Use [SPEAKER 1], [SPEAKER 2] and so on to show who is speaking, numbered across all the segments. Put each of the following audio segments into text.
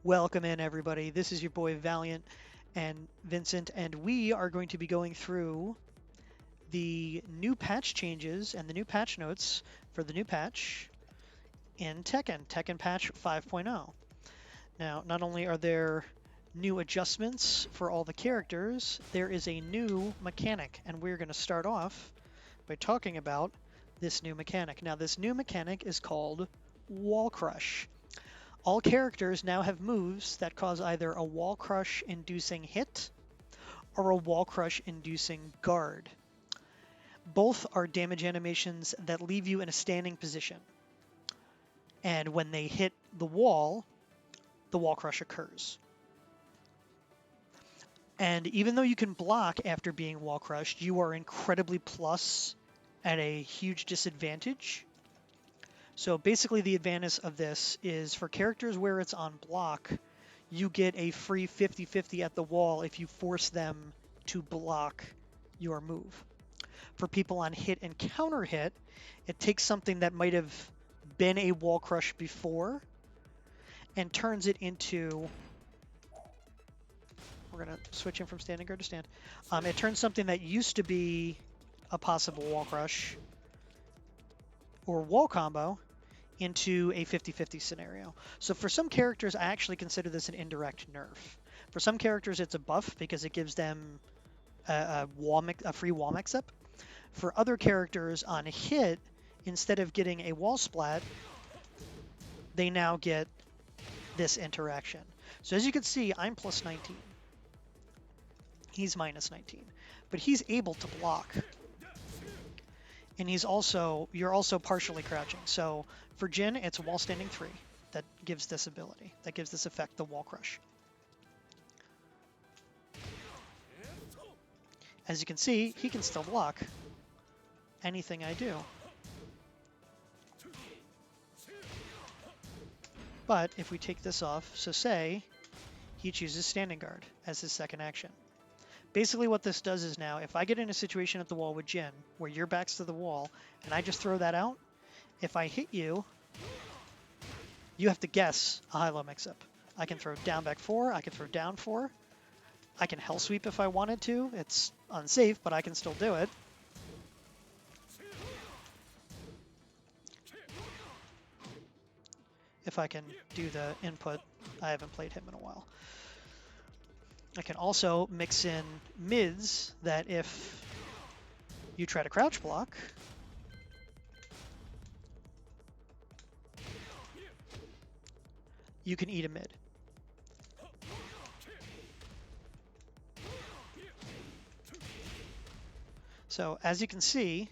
[SPEAKER 1] Welcome in, everybody. This is your boy Valiant and Vincent, and we are going to be going through the new patch changes and the new patch notes for the new patch in Tekken patch 5.0. Now, not only are there new adjustments for all the characters, there is a new mechanic, and we're going to start off by talking about this new mechanic. Now, this new mechanic is called Wall Crush. All characters now have moves that cause either a wall crush inducing hit or a wall crush inducing guard. Both are damage animations that leave you in a standing position. And when they hit the wall crush occurs. And even though you can block after being wall crushed, you are incredibly plus at a huge disadvantage. So basically the advantage of this is for characters where it's on block, you get a free 50-50 at the wall if you force them to block your move. For people on hit and counter hit, it takes something that might have been a wall crush before and turns it into, we're going to switch in from standing guard to stand. It turns something that used to be a possible wall crush or wall combo into a 50-50 scenario. So for some characters, I actually consider this an indirect nerf. For some characters, it's a buff because it gives them a free wall mix-up. For other characters on hit, instead of getting a wall splat, they now get this interaction. So as you can see, I'm plus 19. He's minus 19. But he's able to block. And you're also partially crouching. So for Jin, it's wall standing 3 that gives this ability, that gives this effect, the wall crush. As you can see, he can still block anything I do. But if we take this off, so say he chooses standing guard as his second action. Basically what this does is now, if I get in a situation at the wall with Jin, where your back's to the wall, and I just throw that out, if I hit you, you have to guess a high-low mix-up. I can throw down back 4, I can throw down 4, I can hell sweep if I wanted to. It's unsafe, but I can still do it. If I can do the input, I haven't played him in a while. I can also mix in mids that if you try to crouch block, you can eat a mid. So as you can see,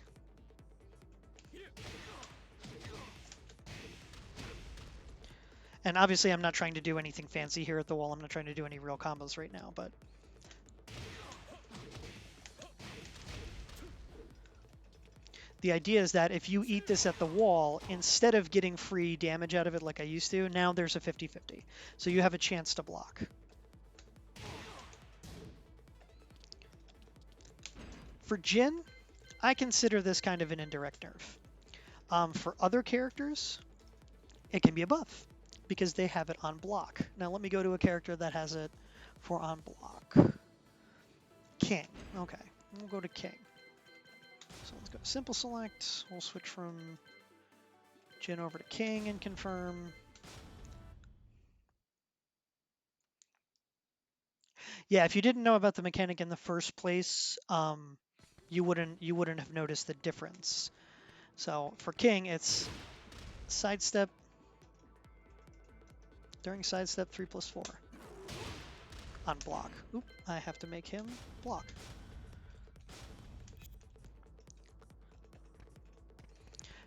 [SPEAKER 1] and obviously I'm not trying to do anything fancy here at the wall. I'm not trying to do any real combos right now, but the idea is that if you eat this at the wall, instead of getting free damage out of it like I used to, now there's a 50-50. So you have a chance to block. For Jin, I consider this kind of an indirect nerf. For other characters, it can be a buff because they have it on block. Now let me go to a character that has it for on block. King. Okay, we'll go to King. So let's go to simple select. We'll switch from Jin over to King and confirm. Yeah, if you didn't know about the mechanic in the first place, you wouldn't have noticed the difference. So for King, it's sidestep during sidestep 3+4 on block. Oop, I have to make him block.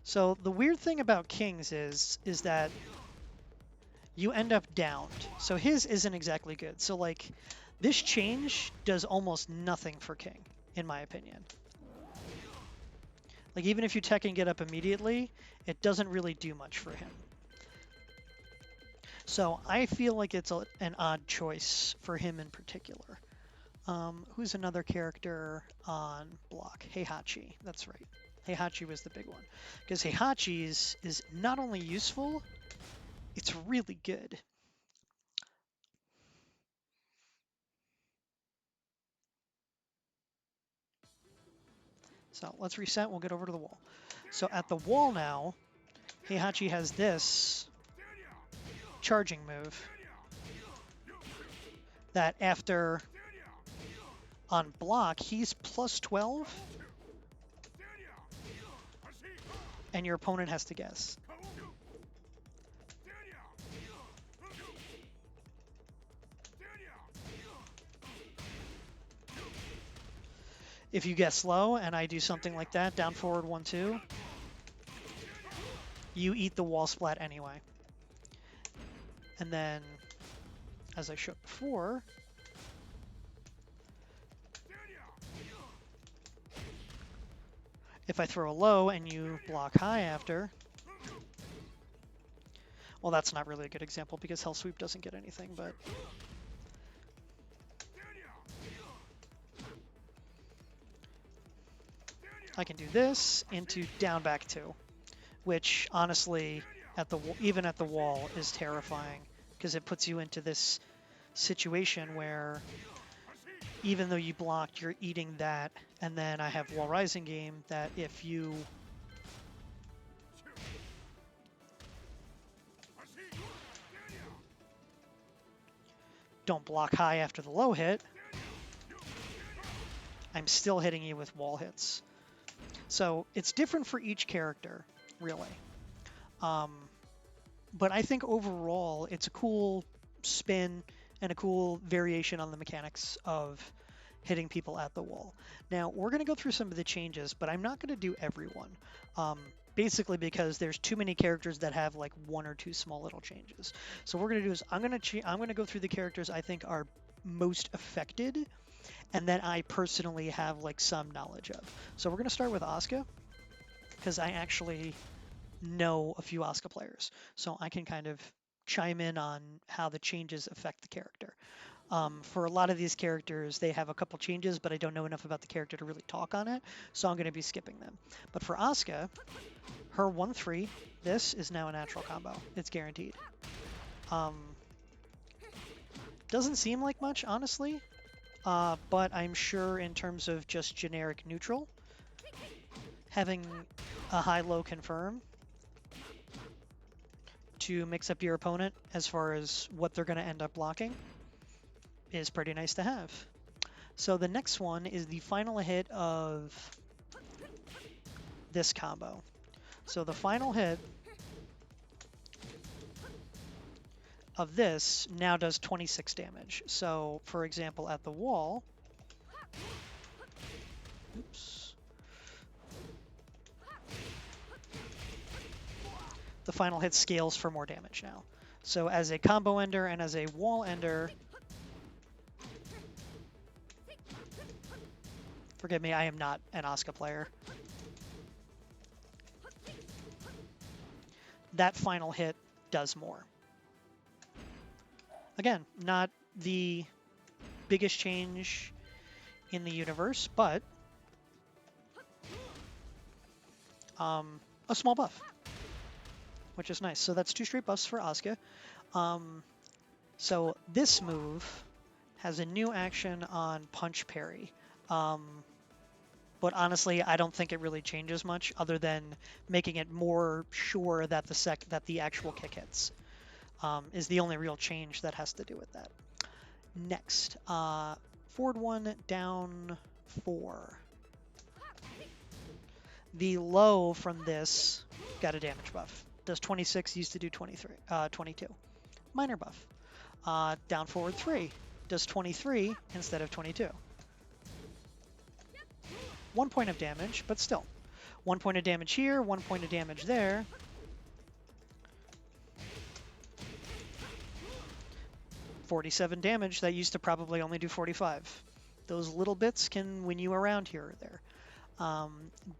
[SPEAKER 1] So the weird thing about Kings is that you end up downed. So his isn't exactly good. So like this change does almost nothing for King, in my opinion. Like even if you tech and get up immediately, it doesn't really do much for him. So I feel like it's an odd choice for him in particular. Who's another character on block? Heihachi, that's right. Heihachi was the big one. Because Heihachi's is not only useful, it's really good. So let's reset. We'll get over to the wall. So at the wall now, Heihachi has this charging move that after on block, he's plus 12, and your opponent has to guess. If you guess low and I do something like that, down forward 1-2, you eat the wall splat anyway. And then, as I showed before, if I throw a low and you block high after, well, that's not really a good example because Hell Sweep doesn't get anything, but I can do this into down back 2, which honestly, even at the wall, is terrifying because it puts you into this situation where even though you blocked, you're eating that, and then I have Wall Rising Game that if you don't block high after the low hit, I'm still hitting you with wall hits. So it's different for each character, really. But I think overall it's a cool spin and a cool variation on the mechanics of hitting people at the wall. Now, we're going to go through some of the changes, but I'm not going to do everyone. Basically because there's too many characters that have like 1 or 2 small little changes. So what we're going to do is I'm going to go through the characters I think are most affected and that I personally have like some knowledge of. So we're going to start with Asuka because I actually know a few Asuka players. So I can kind of chime in on how the changes affect the character. For a lot of these characters, they have a couple changes, but I don't know enough about the character to really talk on it, so I'm going to be skipping them. But for Asuka, her 1-3, this is now a natural combo. It's guaranteed. Doesn't seem like much, honestly, but I'm sure in terms of just generic neutral, having a high-low confirm to mix up your opponent as far as what they're going to end up blocking is pretty nice to have. So the next one is the final hit of this combo. So the final hit of this now does 26 damage. So for example, at the wall, oops, the final hit scales for more damage now. So as a combo ender and as a wall ender, forgive me, I am not an Asuka player. That final hit does more. Again, not the biggest change in the universe, but a small buff, which is nice. So that's 2 straight buffs for Asuka. So this move has a new action on punch parry. But honestly, I don't think it really changes much other than making it more sure that the actual kick hits is the only real change that has to do with that. Next, forward 1, down 4. The low from this got a damage buff. Does 26, used to do 22. Minor buff. Down forward 3. Does 23 instead of 22. 1 point of damage, but still. 1 point of damage here, 1 point of damage there. $47 damage, that used to probably only do 45. Those little bits can win you around here or there.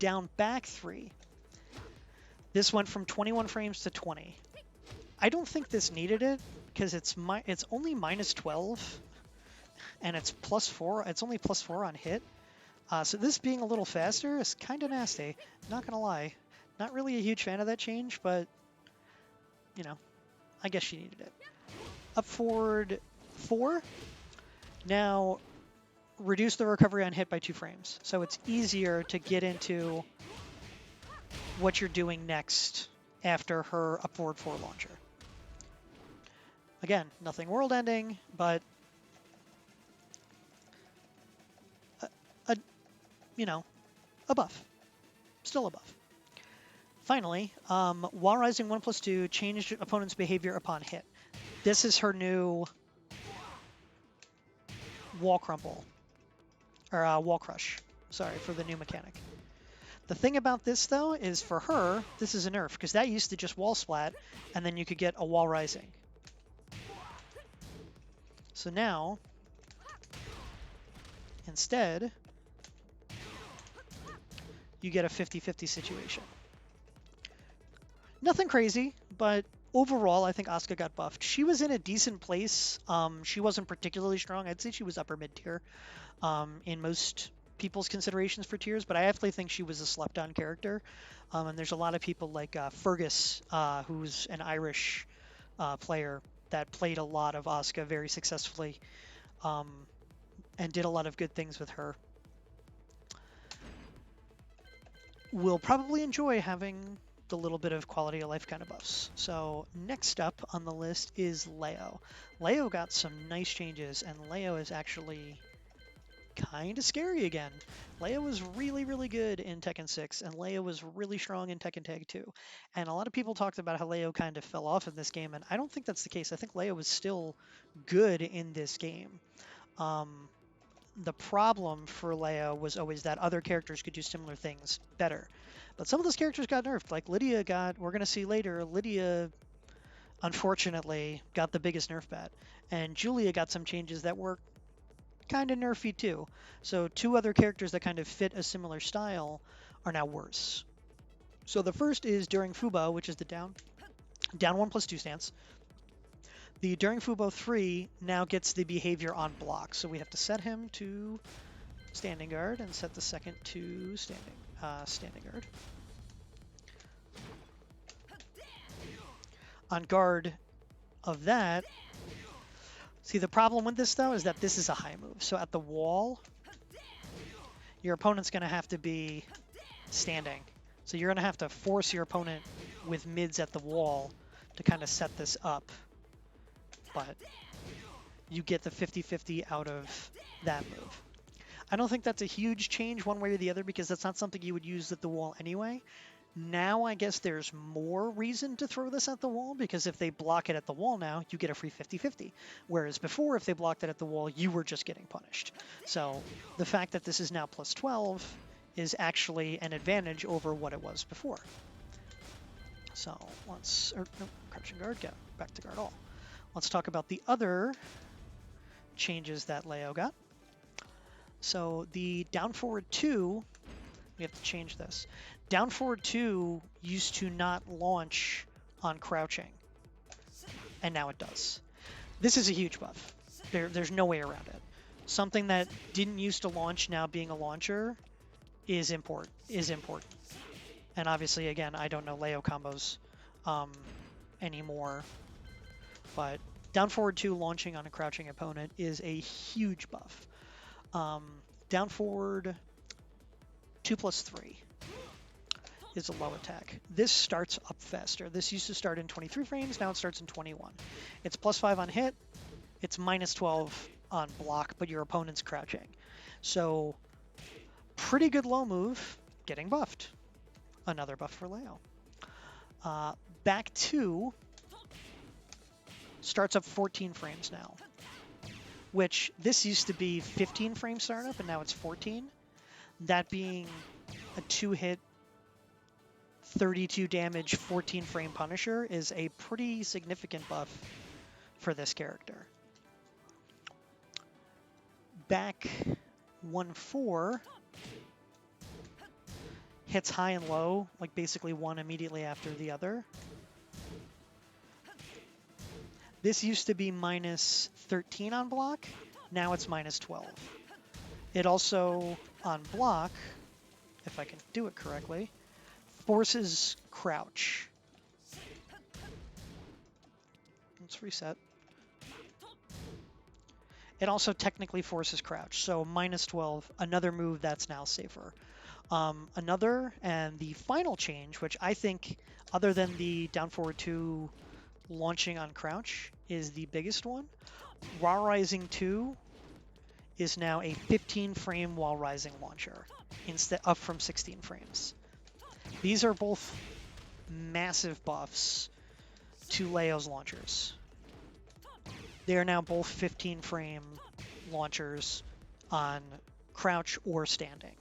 [SPEAKER 1] Down back 3. This went from 21 frames to 20. I don't think this needed it, because it's only minus 12, and it's plus 4. It's only plus 4 on hit. So this being a little faster is kind of nasty. Not gonna lie, not really a huge fan of that change, but you know, I guess she needed it. Up forward 4. Now reduce the recovery on hit by 2 frames. So it's easier to get into what you're doing next after her up forward 4 launcher. Again, nothing world ending, but a you know, a buff. Still a buff. Finally, while rising 1/2, changed opponent's behavior upon hit. This is her new wall crumple, or wall crush, sorry, for the new mechanic. The thing about this, though, is for her, this is a nerf, because that used to just wall splat, and then you could get a wall rising. So now, instead, you get a 50-50 situation. Nothing crazy, but overall, I think Asuka got buffed. She was in a decent place. She wasn't particularly strong. I'd say she was upper mid-tier in most people's considerations for tiers, but I actually think she was a slept-on character. And there's a lot of people like Fergus, who's an Irish player that played a lot of Asuka very successfully and did a lot of good things with her. Will probably enjoy having the little bit of quality of life kind of buffs. So next up on the list is Leo. Leo got some nice changes, and Leo is actually kind of scary again. Leo was really, really good in Tekken 6, and Leo was really strong in Tekken Tag 2. And a lot of people talked about how Leo kind of fell off in this game, and I don't think that's the case. I think Leo was still good in this game. The problem for Leo was always that other characters could do similar things better. But some of those characters got nerfed. Like Lidia got, we're going to see later, Lidia, unfortunately, got the biggest nerf bat. And Julia got some changes that were kind of nerfy too. So 2 other characters that kind of fit a similar style are now worse. So the first is during Fubo, which is the down 1/2 stance. The during Fubo 3 now gets the behavior on block. So we have to set him to standing guard and set the second to standing guard. On guard of that, see the problem with this though is that this is a high move. So at the wall, your opponent's going to have to be standing. So you're going to have to force your opponent with mids at the wall to kind of set this up. But you get the 50-50 out of that move. I don't think that's a huge change one way or the other because that's not something you would use at the wall anyway. Now I guess there's more reason to throw this at the wall because if they block it at the wall now, you get a free 50-50. Whereas before, if they blocked it at the wall, you were just getting punished. So the fact that this is now plus 12 is actually an advantage over what it was before. So let's, crouching guard, get back to guard all. Let's talk about the other changes that Leo got. So the down forward 2, we have to change this. Down forward 2 used to not launch on crouching, and now it does. This is a huge buff. There's no way around it. Something that didn't used to launch now being a launcher is important. And obviously, again, I don't know Leo combos anymore. But down forward 2 launching on a crouching opponent is a huge buff. Down forward 2+3 is a low attack. This starts up faster. This used to start in 23 frames, now it starts in 21. It's +5 on hit, it's -12 on block, but your opponent's crouching. So pretty good low move, getting buffed. Another buff for Leo. Back 2 starts up 14 frames now, which this used to be 15 frame startup and now it's 14. That being a 2-hit, 32 damage, 14 frame Punisher is a pretty significant buff for this character. Back 1/4 hits high and low, like basically one immediately after the other. This used to be -13 on block, now it's -12. It also, on block, if I can do it correctly, forces crouch. Let's reset. It also technically forces crouch, so minus 12, another move that's now safer. Another and the final change, which I think, other than the down forward 2 launching on crouch, is the biggest one. While Rising 2 is now a 15 frame while rising launcher, instead up from 16 frames. These are both massive buffs to Leo's launchers. They are now both 15 frame launchers on crouch or standing.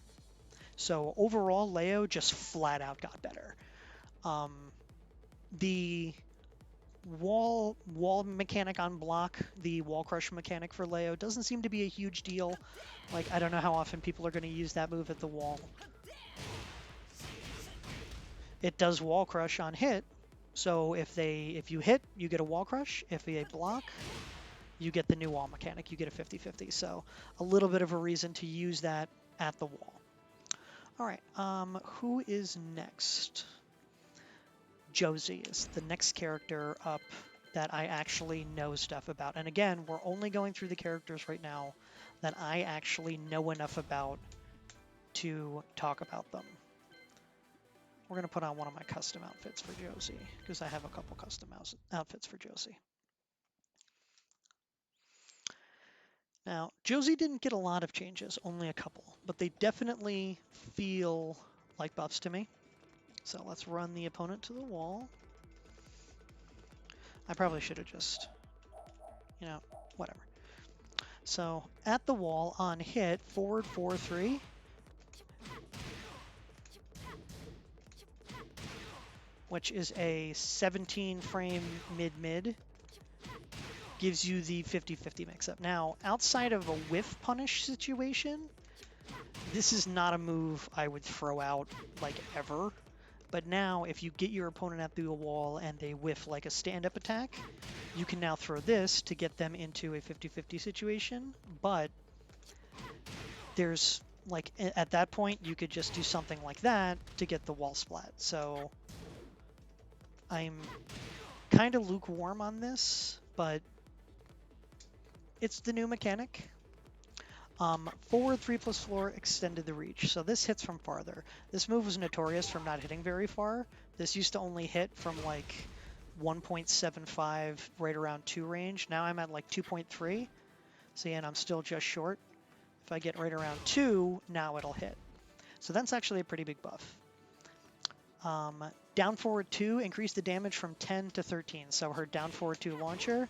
[SPEAKER 1] So overall, Leo just flat out got better. The wall mechanic on block, the wall crush mechanic for Leo, doesn't seem to be a huge deal. Like, I don't know how often people are going to use that move at the wall. It does wall crush on hit, so if you hit, you get a wall crush. If they block, you get the new wall mechanic. You get a 50-50. So a little bit of a reason to use that at the wall. All right, who is next? Josie is the next character up that I actually know stuff about. And again, we're only going through the characters right now that I actually know enough about to talk about them. We're going to put on one of my custom outfits for Josie, because I have a couple custom outfits for Josie. Now, Josie didn't get a lot of changes, only a couple, but they definitely feel like buffs to me. So let's run the opponent to the wall. I probably should have just, whatever. So at the wall on hit, forward 4-3. Which is a 17 frame mid-mid. Gives you the 50-50 mix-up. Now, outside of a whiff punish situation, this is not a move I would throw out, like, ever. But now, if you get your opponent at the wall and they whiff, like, a stand-up attack, you can now throw this to get them into a 50-50 situation. But there's, like, at that point, you could just do something like that to get the wall splat. So I'm kind of lukewarm on this, but it's the new mechanic. Forward 3+ floor extended the reach. So this hits from farther. This move was notorious for not hitting very far. This used to only hit from like 1.75, right around 2 range. Now I'm at like 2.3. See, and I'm still just short. If I get right around 2, now it'll hit. So that's actually a pretty big buff. Down forward 2 increased the damage from 10 to 13. So her down forward 2 launcher,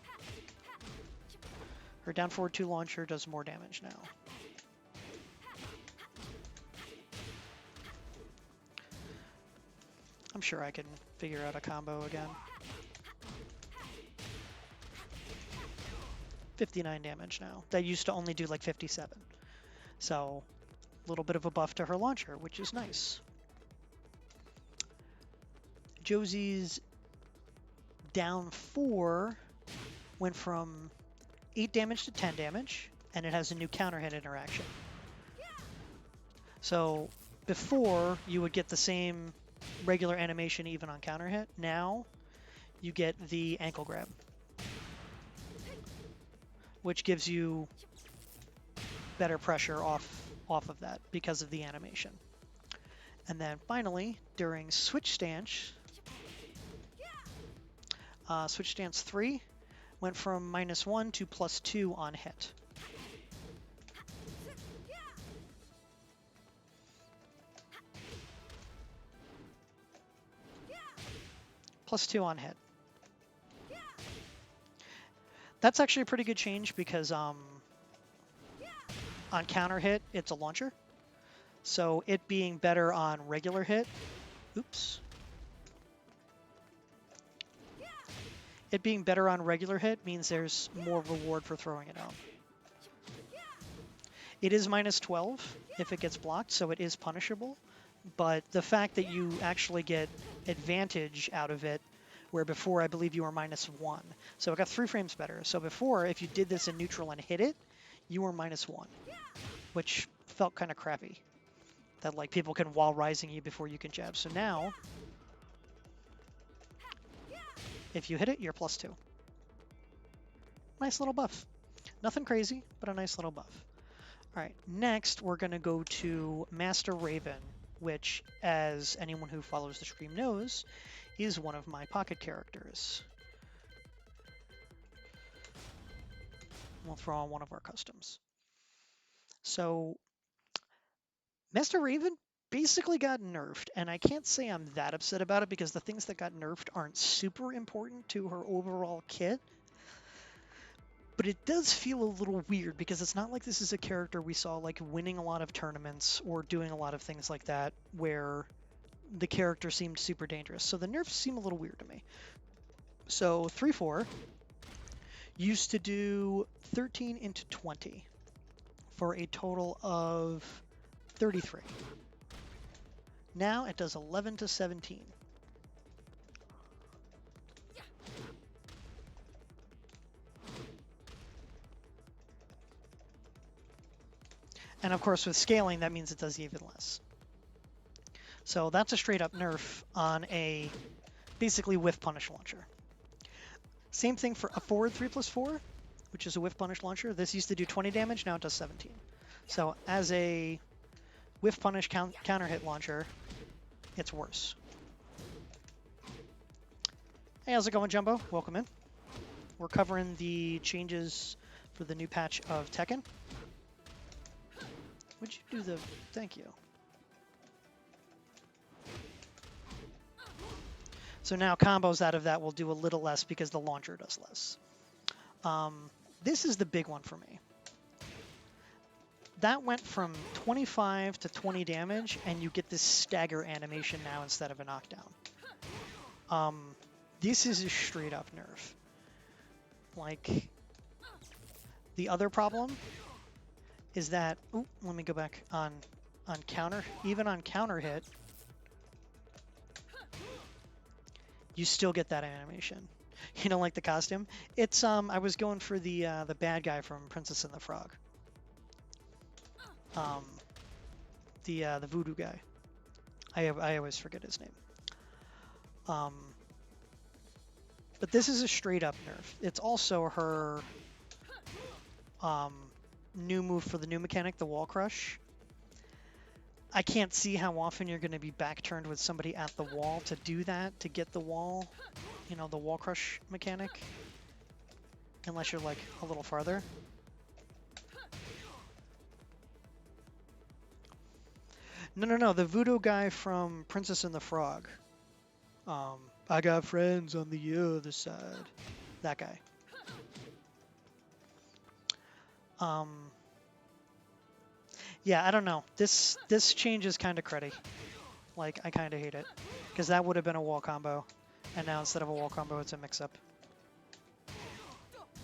[SPEAKER 1] does more damage now. I'm sure I can figure out a combo again. 59 damage now. That used to only do like 57. So a little bit of a buff to her launcher, which is nice. Josie's down 4 went from 8 damage to 10 damage, and it has a new counter hit interaction. So before, you would get the same regular animation even on counter hit. Now you get the ankle grab, which gives you better pressure off of that because of the animation. And then finally, during switch stance 3 went from -1 to +2 on hit. +2 on hit. That's actually a pretty good change because on counter hit, it's a launcher. So it being better on regular hit, It being better on regular hit means there's more reward for throwing it out. It is -12 if it gets blocked, so it is punishable. But the fact that you actually get advantage out of it, where before I believe you were -1. So it got 3 frames better. So before, if you did this in neutral and hit it, you were -1, which felt kind of crappy. That like people can wall rising you before you can jab. So now, if you hit it, you're +2. Nice little buff. Nothing crazy, but a nice little buff. All right, next we're going to go to Master Raven, which, as anyone who follows the stream knows, is one of my pocket characters. We'll throw on one of our customs. So Master Raven basically got nerfed, and I can't say I'm that upset about it because the things that got nerfed aren't super important to her overall kit. But it does feel a little weird because it's not like this is a character we saw like winning a lot of tournaments or doing a lot of things like that where the character seemed super dangerous. So the nerfs seem a little weird to me. So 3-4 used to do 13 into 20 for a total of 33. Now it does 11 to 17. And of course with scaling that means it does even less. So that's a straight up nerf on a basically whiff punish launcher. Same thing for a forward 3+4, which is a whiff punish launcher. This used to do 20 damage, now it does 17. So as a whiff punish counter hit launcher, it's worse. Hey, how's it going, Jumbo? Welcome in. We're covering the changes for the new patch of Tekken. Would you do the... Thank you. So now combos out of that will do a little less because the launcher does less. This is the big one for me. That went from 25 to 20 damage, and you get this stagger animation now instead of a knockdown. This is a straight up nerf. Like, the other problem is that, ooh, let me go back on counter, even on counter hit, you still get that animation. You don't like the costume? It's I was going for the bad guy from Princess and the Frog. The voodoo guy. I always forget his name. But this is a straight up nerf. It's also her new move for the new mechanic, the wall crush. I can't see how often you're going to be back turned with somebody at the wall to do that, to get the wall, you know, the wall crush mechanic. Unless you're like a little farther. No, the voodoo guy from Princess and the Frog. I got friends on the other side. That guy. Yeah, I don't know. This change is kind of cruddy. Like, I kind of hate it. Because that would have been a wall combo. And now instead of a wall combo, it's a mix-up.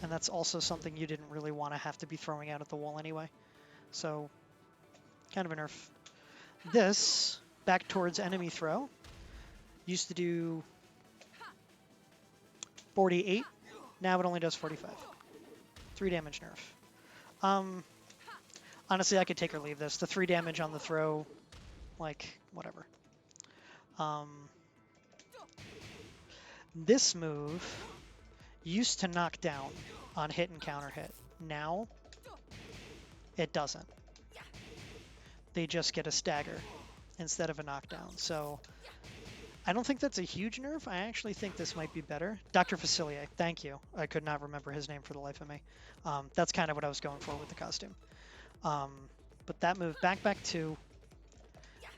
[SPEAKER 1] And that's also something you didn't really want to have to be throwing out at the wall anyway. So, kind of a nerf. This, back towards enemy throw, used to do 48. Now it only does 45. 3 damage nerf. Honestly, I could take or leave this. The 3 damage on the throw, like, whatever. This move used to knock down on hit and counter hit. Now, it doesn't. They just get a stagger instead of a knockdown. So, I don't think that's a huge nerf. I actually think this might be better. Dr. Facilier, thank you. I could not remember his name for the life of me. That's kind of what I was going for with the costume. But that move, back 2,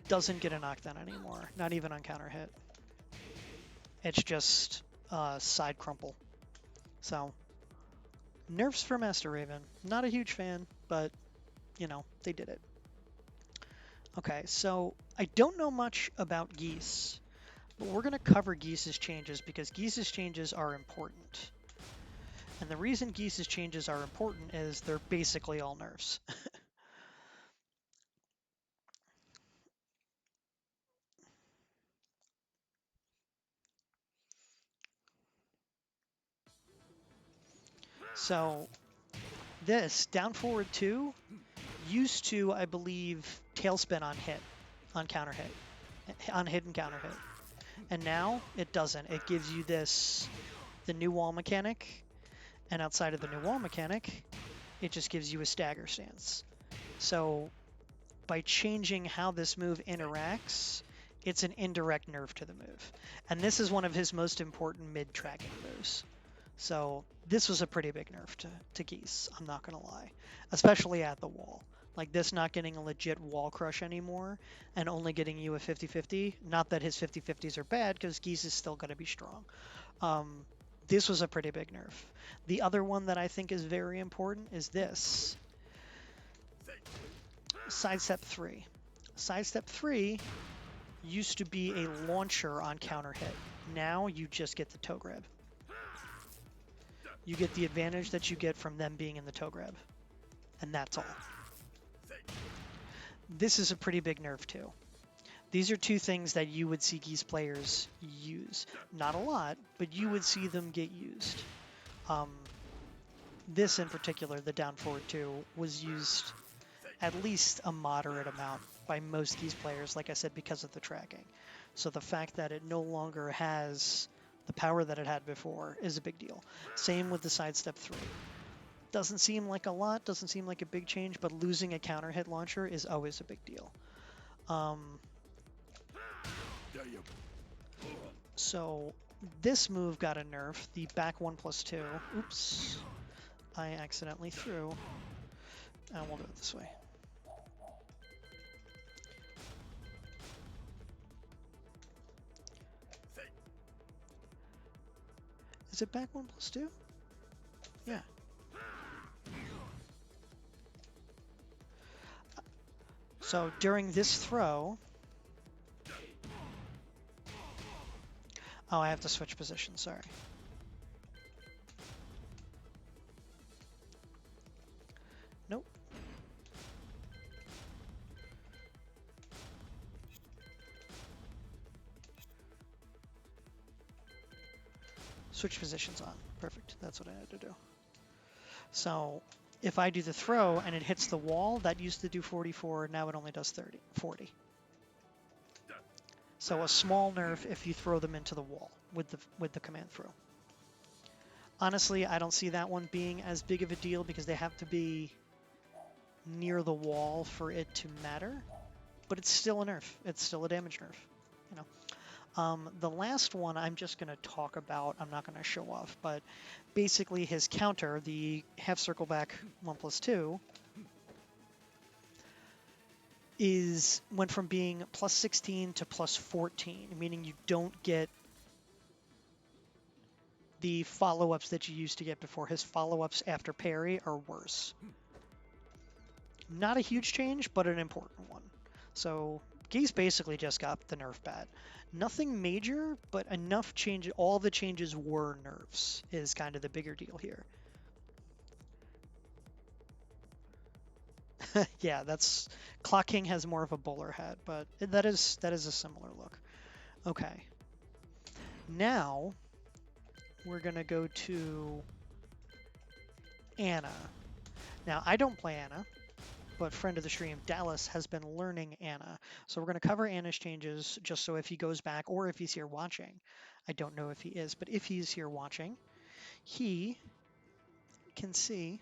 [SPEAKER 1] doesn't get a knockdown anymore. Not even on counter hit. It's just side crumple. So, nerfs for Master Raven. Not a huge fan, but, you know, they did it. Okay, so I don't know much about Geese, but we're going to cover Geese's changes because Geese's changes are important. And the reason Geese's changes are important is they're basically all nerfs. So this, down forward 2, used to, I believe, tailspin on hit, on counter hit, on hit and counter hit. And now it doesn't. It gives you this, the new wall mechanic. And outside of the new wall mechanic, it just gives you a stagger stance. So by changing how this move interacts, it's an indirect nerf to the move. And this is one of his most important mid-tracking moves. So this was a pretty big nerf to Geese, I'm not going to lie. Especially at the wall. Like this not getting a legit wall crush anymore and only getting you a 50-50. Not that his 50-50s are bad, because Geese is still going to be strong. This was a pretty big nerf. The other one that I think is very important is this. Sidestep 3. Sidestep 3 used to be a launcher on counter hit. Now you just get the toe grab. You get the advantage that you get from them being in the toe grab. And that's all. This is a pretty big nerf too. These are two things that you would see Geese players use. Not a lot, but you would see them get used. This in particular, the down forward 2, was used at least a moderate amount by most Geese players, like I said, because of the tracking. So the fact that it no longer has the power that it had before is a big deal. Same with the sidestep 3. Doesn't seem like a lot, doesn't seem like a big change, but losing a counter hit launcher is always a big deal. So this move got a nerf, the back 1+2. Oops, I accidentally threw. And we'll do it this way. Is it back 1+2? Yeah. So during this throw, oh, I have to switch position, sorry. Nope. Switch positions on. Perfect. That's what I had to do. So if I do the throw and it hits the wall, that used to do 44, now it only does 40. So a small nerf if you throw them into the wall with the command throw. Honestly, I don't see that one being as big of a deal because they have to be near the wall for it to matter. But it's still a nerf. It's still a damage nerf, you know. The last one I'm just going to talk about, I'm not going to show off, but basically his counter, the half circle back 1+2, went from being +16 to +14, meaning you don't get the follow-ups that you used to get before. His follow-ups after parry are worse. Not a huge change, but an important one. So Geese basically just got the nerf bad. Nothing major, but enough change. All the changes were nerfs is kind of the bigger deal here. Yeah, that's Clock King has more of a bowler hat, but that is a similar look. Okay. Now we're gonna go to Anna. Now I don't play Anna, but friend of the stream, Dallas, has been learning Anna. So we're going to cover Anna's changes just so if he goes back or if he's here watching. I don't know if he is, but if he's here watching, he can see.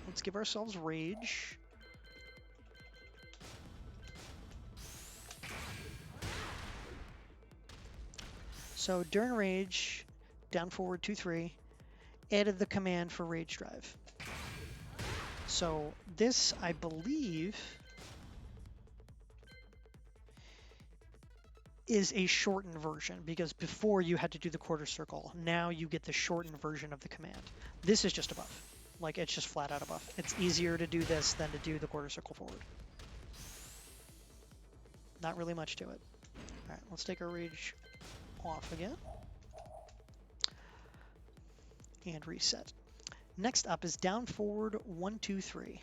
[SPEAKER 1] Let's give ourselves Rage. So during Rage, down forward 2-3, added the command for Rage Drive. So this, I believe, is a shortened version because before you had to do the quarter circle. Now you get the shortened version of the command. This is just a buff. Like, it's just flat out a buff. It's easier to do this than to do the quarter circle forward. Not really much to it. All right, let's take our Rage off again. And reset. Next up is down forward 1-2-3.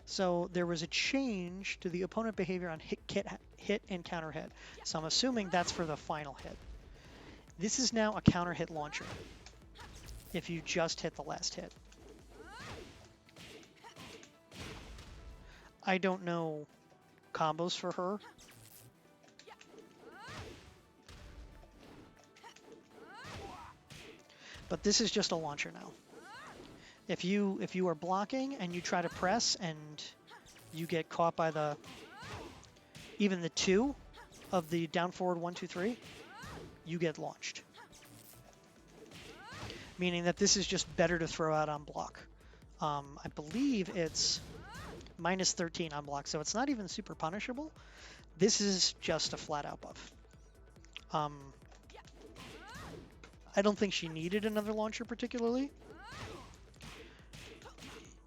[SPEAKER 1] So there was a change to the opponent behavior on hit and counter hit. So I'm assuming that's for the final hit. This is now a counter hit launcher if you just hit the last hit. I don't know combos for her. But this is just a launcher now. If you are blocking and you try to press and you get caught by even the 2 of the down forward 1, 2, 3, you get launched. Meaning that this is just better to throw out on block. I believe it's minus 13 on block, so it's not even super punishable. This is just a flat out buff. I don't think she needed another launcher particularly,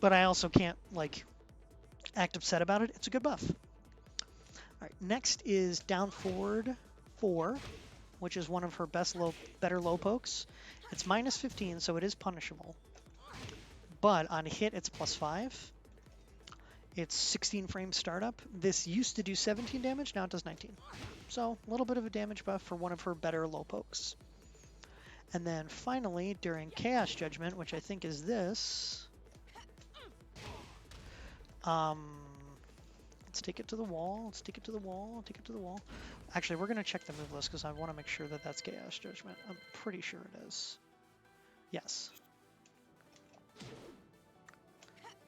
[SPEAKER 1] but I also can't like act upset about it. It's a good buff. All right, next is down forward 4, which is one of her better low pokes. It's minus 15, so it is punishable. But on hit, it's plus 5. It's 16 frame startup. This used to do 17 damage, now it does 19. So a little bit of a damage buff for one of her better low pokes. And then finally, during Chaos Judgment, which I think is this, let's take it to the wall, let's take it to the wall, take it to the wall. Actually, we're going to check the move list because I want to make sure that that's Chaos Judgment. I'm pretty sure it is. Yes.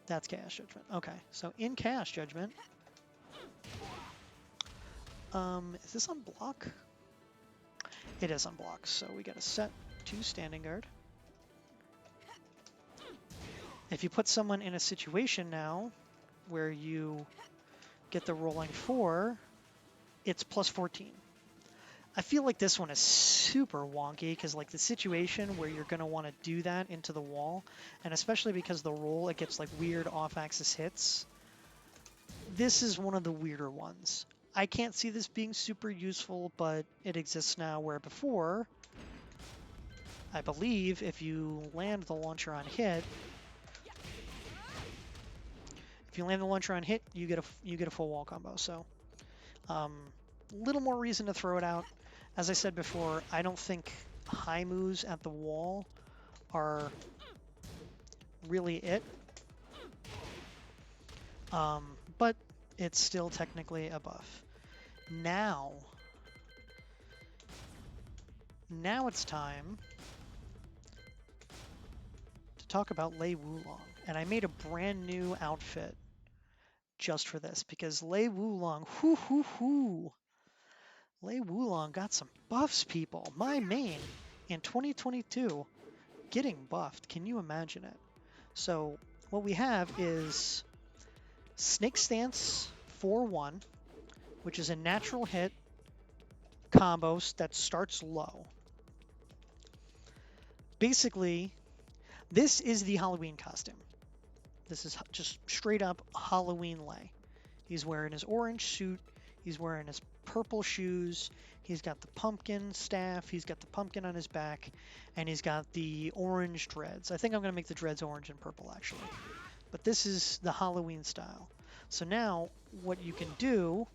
[SPEAKER 1] That's Chaos Judgment. Okay, so in Chaos Judgment, is this on block? It is on block, so we got to set to standing guard. If you put someone in a situation now where you get the rolling 4, it's plus 14. I feel like this one is super wonky because like the situation where you're going to want to do that into the wall, and especially because the roll, it gets like weird off-axis hits. This is one of the weirder ones. I can't see this being super useful, but it exists now where before, I believe if you land the launcher on hit, you get a full wall combo. So, little more reason to throw it out. As I said before, I don't think high moves at the wall are really it. But it's still technically a buff. Now it's time to talk about Lei Wulong. And I made a brand new outfit just for this because Lei Wulong, Lei Wulong got some buffs, people. My main in 2022 getting buffed. Can you imagine it? So what we have is Snake Stance 4-1, which is a natural hit combo that starts low. Basically, this is the Halloween costume. This is just straight up Halloween Lei. He's wearing his orange suit. He's wearing his purple shoes. He's got the pumpkin staff. He's got the pumpkin on his back. And he's got the orange dreads. I think I'm going to make the dreads orange and purple, actually. But this is the Halloween style. So now, what you can do...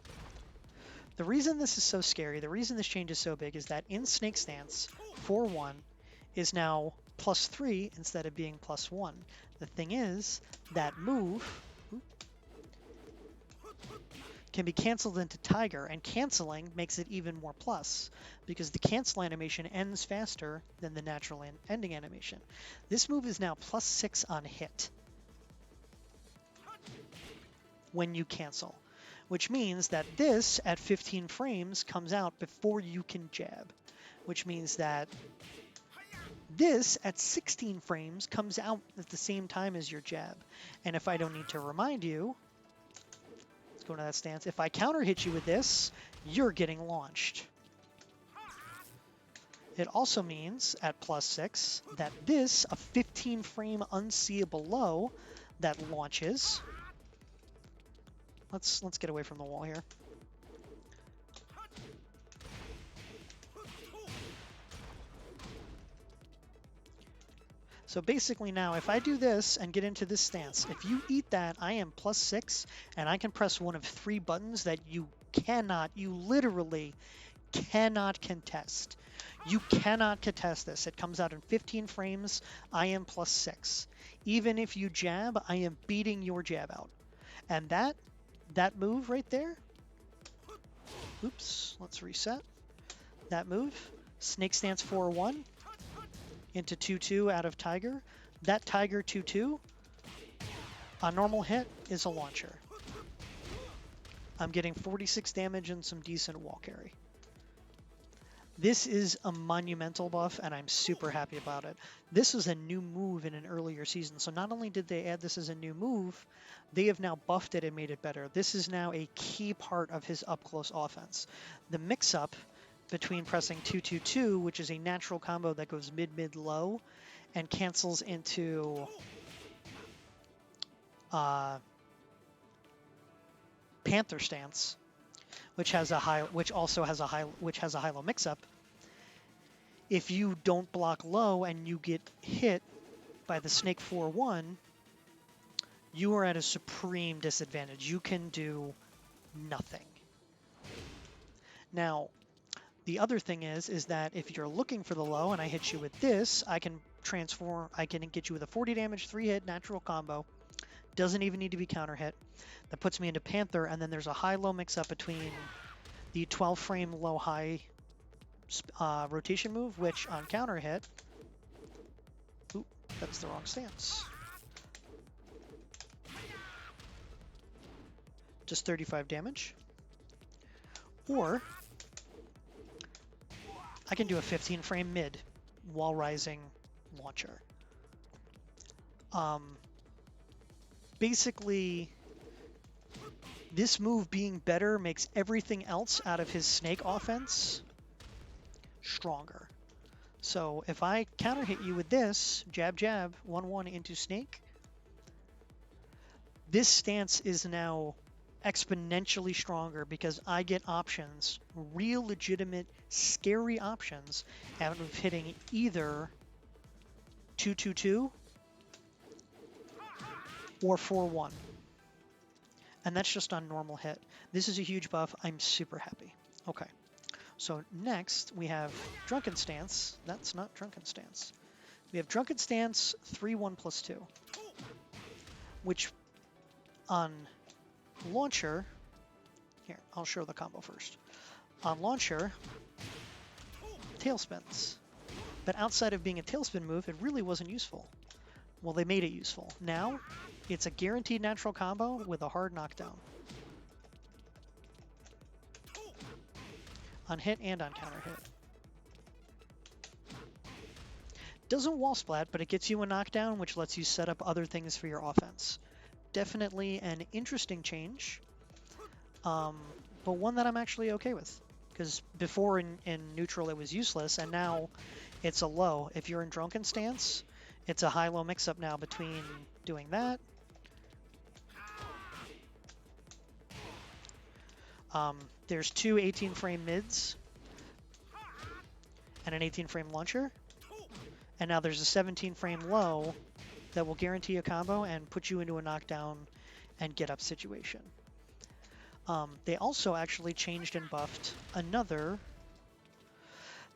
[SPEAKER 1] The reason this is so scary, the reason this change is so big, is that in Snake Stance, 4-1 is now +3 instead of being +1. The thing is, that move can be canceled into Tiger, and canceling makes it even more plus, because the cancel animation ends faster than the natural ending animation. This move is now +6 on hit when you cancel, which means that this, at 15 frames, comes out before you can jab, which means that this, at 16 frames, comes out at the same time as your jab. And if I don't need to remind you, let's go to that stance. If I counter hit you with this, you're getting launched. It also means, at +6, that this, a 15 frame unseeable low that launches. Let's get away from the wall here. So basically now, if I do this and get into this stance, if you eat that, I am +6, and I can press one of 3 buttons that you literally cannot contest. You cannot contest this. It comes out in 15 frames, I am +6. Even if you jab, I am beating your jab out. And that move right there, oops, let's reset. That move, Snake Stance 4-1, into 2-2 out of Tiger. That Tiger 2-2, a normal hit is a launcher. I'm getting 46 damage and some decent wall carry. This is a monumental buff, and I'm super happy about it. This was a new move in an earlier season, so not only did they add this as a new move, they have now buffed it and made it better. This is now a key part of his up-close offense. The mix-up between pressing 2-2-2, which is a natural combo that goes mid-mid-low and cancels into Panther Stance, which has a high-low mix-up. If you don't block low and you get hit by the Snake 4-1, you are at a supreme disadvantage. You can do nothing. Now, the other thing is that if you're looking for the low and I hit you with this, I can get you with a 40 damage, 3-hit natural combo. Doesn't even need to be counter hit. That puts me into Panther, and then there's a high-low mix-up between the 12-frame low-high rotation move, which on counter hit, oop, that's the wrong stance. Just 35 damage. Or I can do a 15-frame mid while rising launcher. Basically, this move being better makes everything else out of his snake offense stronger. So if I counter hit you with this, jab, jab, 1-1 into snake, this stance is now exponentially stronger because I get options, real legitimate, scary options out of hitting either 2-2-2 or 4-1. And that's just on normal hit. This is a huge buff. I'm super happy. Okay. So next we have Drunken Stance. That's not Drunken Stance. We have Drunken Stance 3-1+2, which on launcher, here, I'll show the combo first. On launcher, tailspins. But outside of being a tailspin move, it really wasn't useful. Well, they made it useful. Now, it's a guaranteed natural combo with a hard knockdown. On hit and on counter hit. Doesn't wall splat, but it gets you a knockdown, which lets you set up other things for your offense. Definitely an interesting change, but one that I'm actually okay with. Because before in neutral it was useless, and now it's a low. If you're in Drunken Stance, it's a high-low mix-up now between doing that. There's two 18-frame mids and an 18-frame launcher. And now there's a 17-frame low that will guarantee a combo and put you into a knockdown and get up situation. They also actually changed and buffed another.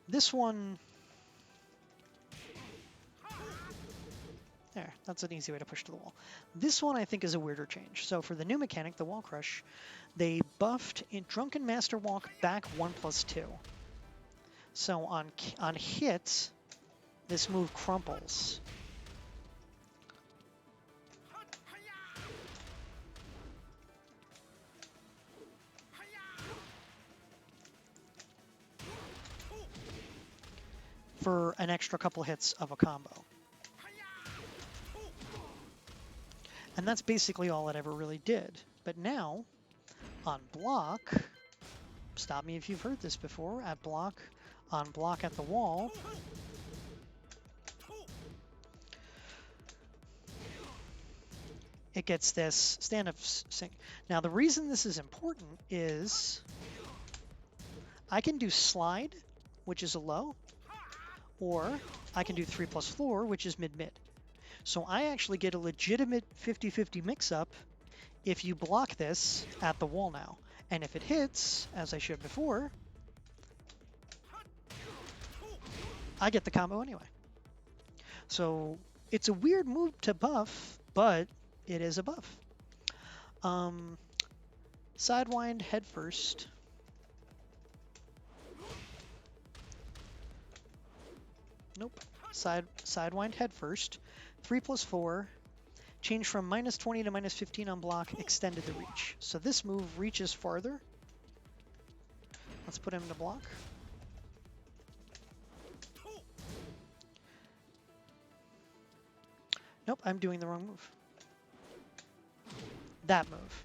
[SPEAKER 1] This one, there, that's an easy way to push to the wall. This one I think is a weirder change. So for the new mechanic, the wall crush, they buffed in Drunken Master Walk back 1+2. So on hit, this move crumples. For an extra couple hits of a combo. And that's basically all it ever really did. But now, on block, stop me if you've heard this before, at block, on block at the wall, it gets this stand-up sync. Now the reason this is important is I can do slide, which is a low, or I can do 3+4, which is mid-mid. So I actually get a legitimate 50-50 mix-up if you block this at the wall now. And if it hits, as I showed before, I get the combo anyway. So it's a weird move to buff, but it is a buff. Sidewind head first. Nope. sidewind head first. 3+4. Change from -20 to -15 on block, extended the reach. So this move reaches farther. Let's put him to block. Nope, I'm doing the wrong move. That move.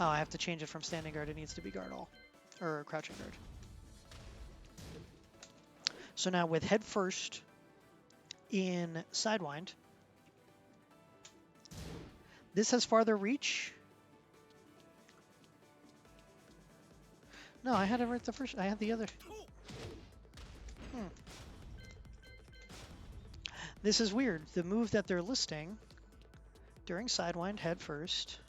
[SPEAKER 1] Oh, I have to change it from standing guard. It needs to be guard all. Or crouching guard. So now with head first in sidewind, this has farther reach. No, I had it right the first. I had the other. This is weird. The move that they're listing during sidewind head first.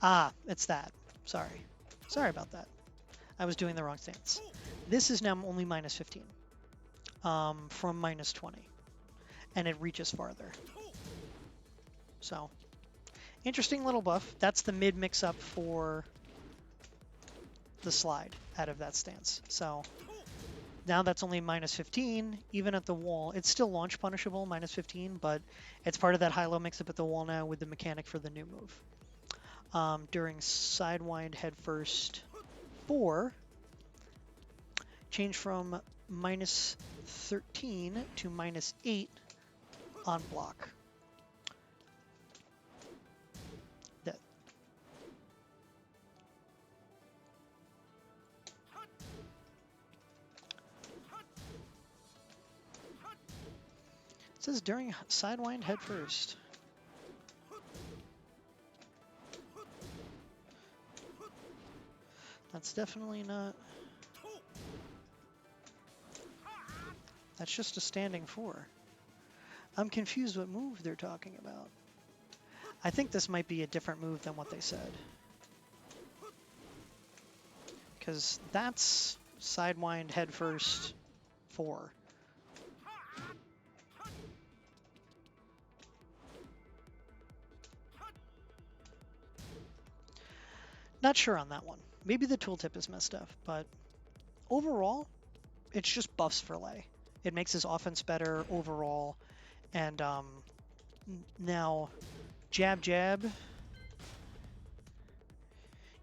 [SPEAKER 1] Ah, it's that. Sorry. Sorry about that. I was doing the wrong stance. This is now only -15 from -20. And it reaches farther. So, interesting little buff. That's the mid mix-up for the slide out of that stance. So, now that's only -15, even at the wall. It's still launch punishable, -15, but it's part of that high-low mix-up at the wall now with the mechanic for the new move. During sidewind head first 4, change from -13 to -8 on block. That. It says during sidewind head first. That's definitely not. That's just a standing 4. I'm confused what move they're talking about. I think this might be a different move than what they said. Because that's sidewind head first 4. Not sure on that one. Maybe the tooltip is messed up, but overall, it's just buffs for Lei. It makes his offense better overall, and now jab jab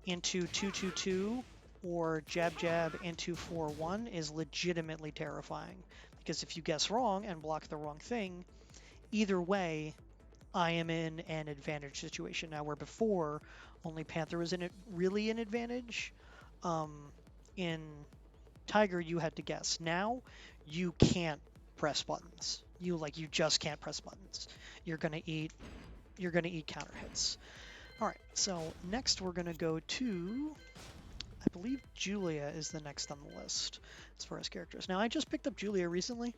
[SPEAKER 1] into 2-2-2 or jab jab into 4-1 is legitimately terrifying, because if you guess wrong and block the wrong thing, either way, I am in an advantage situation now, where before only Panther was in it really an advantage. In Tiger, you had to guess. Now you can't press buttons. You just can't press buttons. You're gonna eat counter hits. All right, so next we're gonna go to, I believe Julia is the next on the list as far as characters. Now I just picked up Julia recently.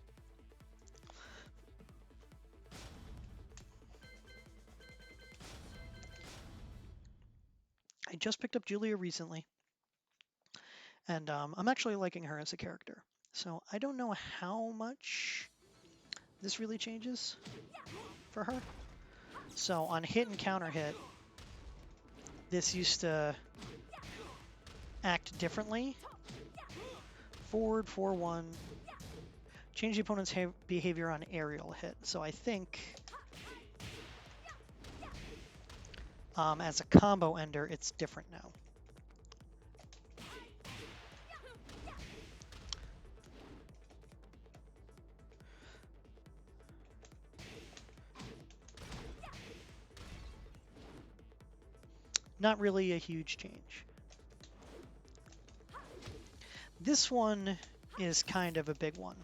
[SPEAKER 1] And I'm actually liking her as a character. So I don't know how much this really changes for her. So on hit and counter hit, this used to act differently. Forward, 4-1. Change the opponent's behavior on aerial hit. So I think as a combo ender, it's different now. Not really a huge change. This one is kind of a big one,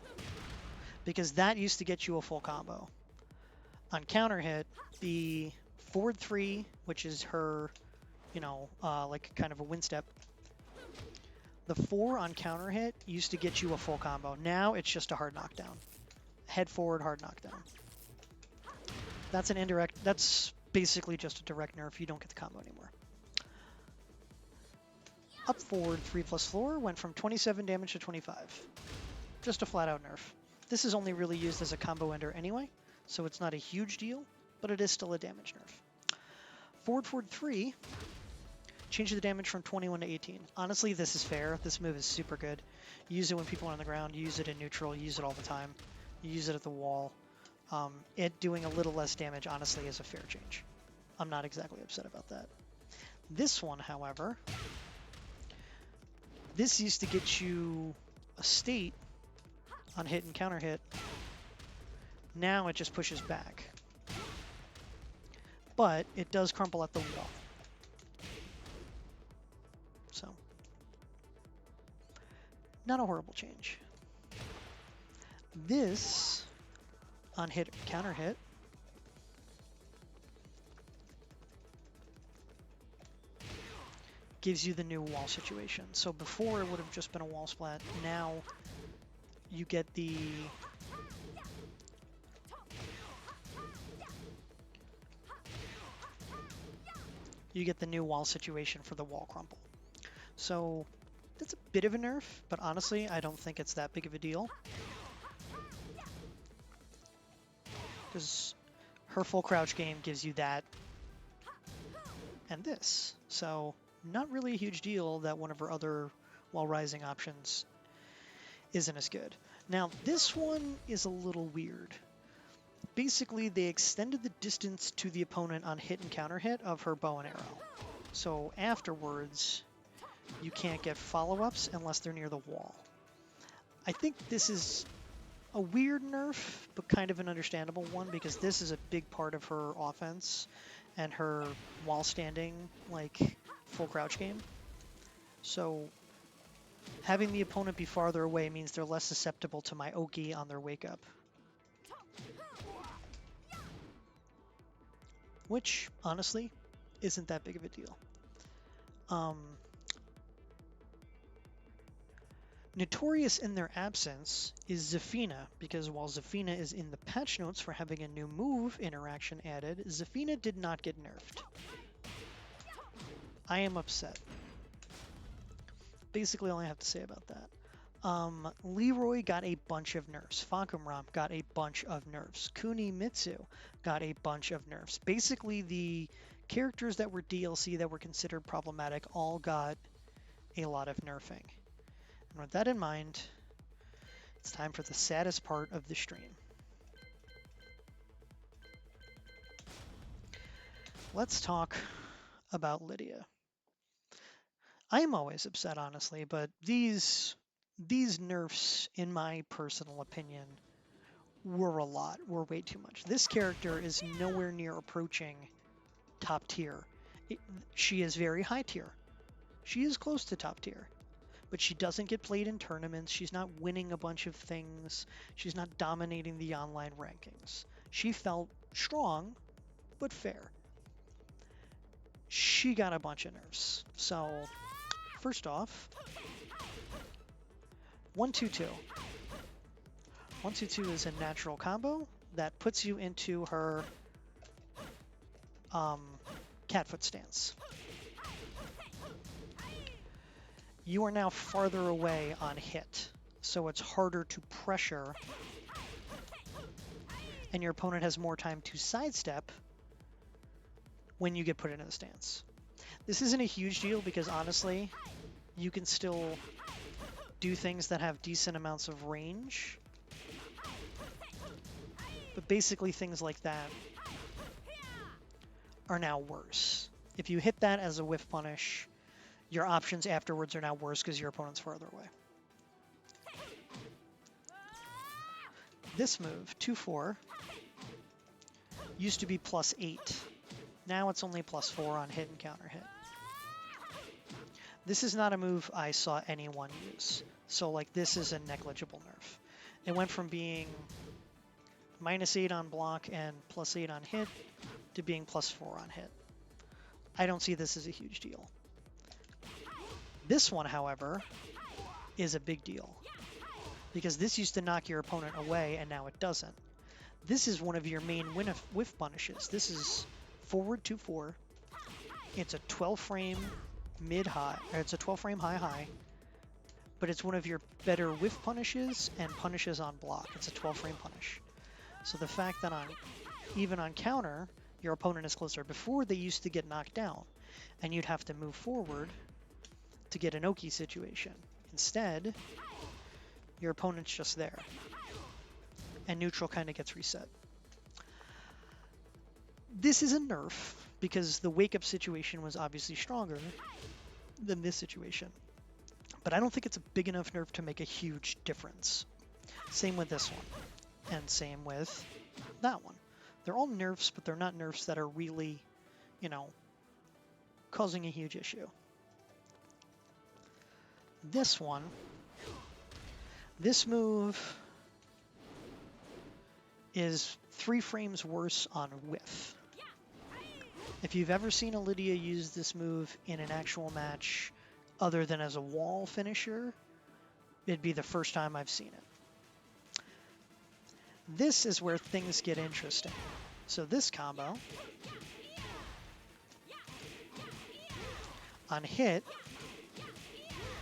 [SPEAKER 1] because that used to get you a full combo. On counter hit, the forward 3, which is her, like kind of a win step. The 4 on counter hit used to get you a full combo. Now it's just a hard knockdown. Head forward, hard knockdown. That's an indirect, that's basically just a direct nerf. You don't get the combo anymore. Up forward 3+ floor went from 27 damage to 25. Just a flat out nerf. This is only really used as a combo ender anyway, so it's not a huge deal, but it is still a damage nerf. Forward 3 Change the damage from 21 to 18. Honestly, this is fair. This move is super good. You use it when people are on the ground. You use it in neutral. You use it all the time. You use it at the wall. It doing a little less damage, honestly, is a fair change. I'm not exactly upset about that. This one, however, this used to get you a state on hit and counter hit. Now it just pushes back. But it does crumple at the wall. So, not a horrible change. This, on hit counter hit, gives you the new wall situation. So before it would have just been a wall splat. Now you get the new wall situation for the wall crumple. So that's a bit of a nerf, but honestly, I don't think it's that big of a deal. Because her full crouch game gives you that and this. So not really a huge deal that one of her other wall rising options isn't as good. Now this one is a little weird. Basically, they extended the distance to the opponent on hit and counter hit of her bow and arrow. So afterwards, you can't get follow-ups unless they're near the wall. I think this is a weird nerf, but kind of an understandable one, because this is a big part of her offense and her wall standing, like, full crouch game. So having the opponent be farther away means they're less susceptible to my Oki on their wake up. Which, honestly, isn't that big of a deal. Notorious in their absence is Zafina, because while Zafina is in the patch notes for having a new move interaction added, Zafina did not get nerfed. I am upset. Basically all I have to say about that. Leroy got a bunch of nerfs. Fakumram got a bunch of nerfs. Kunimitsu got a bunch of nerfs. Basically, the characters that were DLC that were considered problematic all got a lot of nerfing. And with that in mind, it's time for the saddest part of the stream. Let's talk about Lidia. I'm always upset, honestly, but these nerfs, in my personal opinion, were a lot, were way too much. This character is nowhere near approaching top tier. She is very high tier. She is close to top tier, but she doesn't get played in tournaments. She's not winning a bunch of things. She's not dominating the online rankings. She felt strong, but fair. She got a bunch of nerfs. So, first off, 1-2-2. 1-2-2 is a natural combo that puts you into her catfoot stance. You are now farther away on hit, so it's harder to pressure, and your opponent has more time to sidestep when you get put into the stance. This isn't a huge deal because honestly, you can still do things that have decent amounts of range. But basically things like that are now worse. If you hit that as a whiff punish, your options afterwards are now worse because your opponent's farther away. This move, 2-4, used to be +8. Now it's only +4 on hit and counter hit. This is not a move I saw anyone use. So like this is a negligible nerf. It went from being -8 on block and +8 on hit to being +4 on hit. I don't see this as a huge deal. This one, however, is a big deal because this used to knock your opponent away and now it doesn't. This is one of your main whiff punishes. This is forward 2-4. It's a 12 frame mid-high, or it's a 12 frame high-high, but it's one of your better whiff punishes and punishes on block. It's a 12 frame punish. So the fact that even on counter, your opponent is closer. Before, they used to get knocked down. and you'd have to move forward to get an Oki situation. Instead, your opponent's just there, and neutral kind of gets reset. This is a nerf because the wake-up situation was obviously stronger than this situation, but I don't think it's a big enough nerf to make a huge difference. Same with this one, and same with that one. They're all nerfs, but they're not nerfs that are really, you know, causing a huge issue. This one, this move is 3 frames worse on whiff. If you've ever seen a Lidia use this move in an actual match other than as a wall finisher, it'd be the first time I've seen it. This is where things get interesting. So this combo, on hit,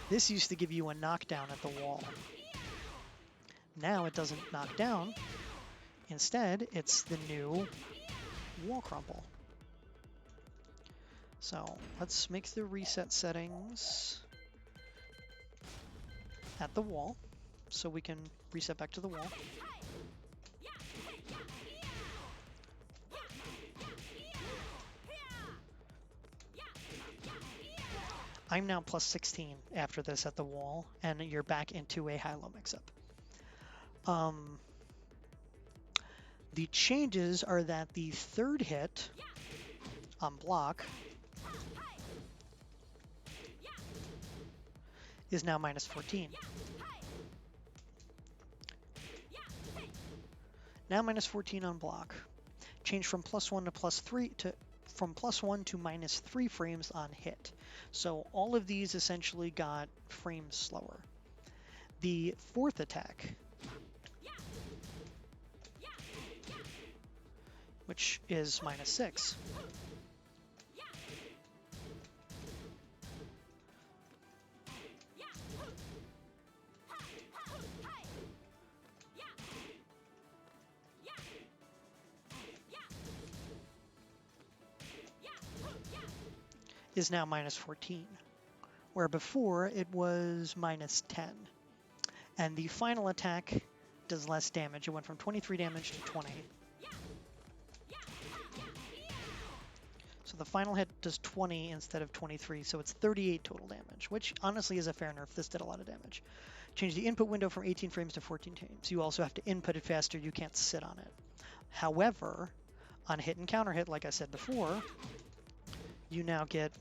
[SPEAKER 1] this used to give you a knockdown at the wall. Now it doesn't knock down. Instead, it's the new wall crumple. So let's make the reset settings at the wall so we can reset back to the wall. I'm now plus 16 after this at the wall, and you're back into a high-low mix-up. The changes are that the third hit on block is now minus 14. Now minus 14 on block. Change from +1 to +3 to from +1 to -3 frames on hit. So all of these essentially got frames slower. The fourth attack, which is -6. Is now -14, where before it was -10. And the final attack does less damage. It went from 23 damage to 20. So the final hit does 20 instead of 23, so it's 38 total damage, which honestly is a fair nerf. This did a lot of damage. Change the input window from 18 frames to 14 frames. You also have to input it faster. You can't sit on it. However, on hit and counter hit, like I said before, you now get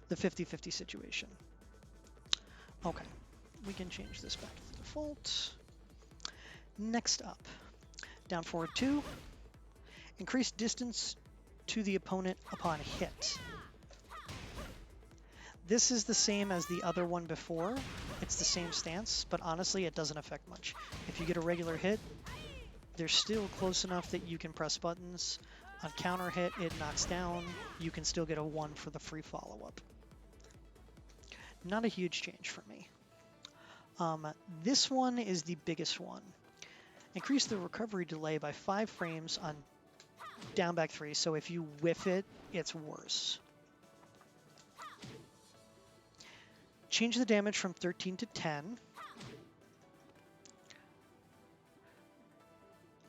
[SPEAKER 1] the 50-50 situation. Okay, we can change this back to the default. Next up, down forward 2, increase distance to the opponent upon hit. This is the same as the other one before. It's the same stance, but honestly, it doesn't affect much. If you get a regular hit, they're still close enough that you can press buttons. On counter hit, it knocks down. You can still get a 1 for the free follow-up. Not a huge change for me. This one is the biggest one. Increase the recovery delay by 5 frames on down back 3, so if you whiff it, it's worse. Change the damage from 13 to 10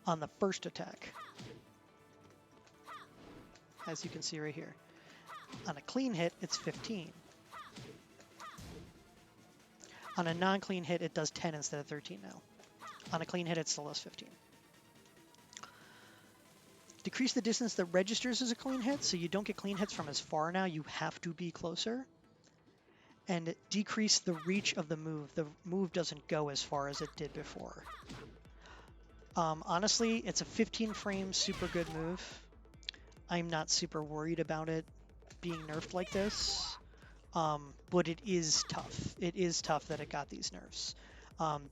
[SPEAKER 1] on the first attack, as you can see right here. On a clean hit, it's 15. On a non-clean hit, it does 10 instead of 13 now. On a clean hit, it still does 15. Decrease the distance that registers as a clean hit, so you don't get clean hits from as far now. You have to be closer. And decrease the reach of the move. The move doesn't go as far as it did before. Honestly, it's a 15 frame super good move. I'm not super worried about it being nerfed like this, but it is tough. It is tough that it got these nerfs.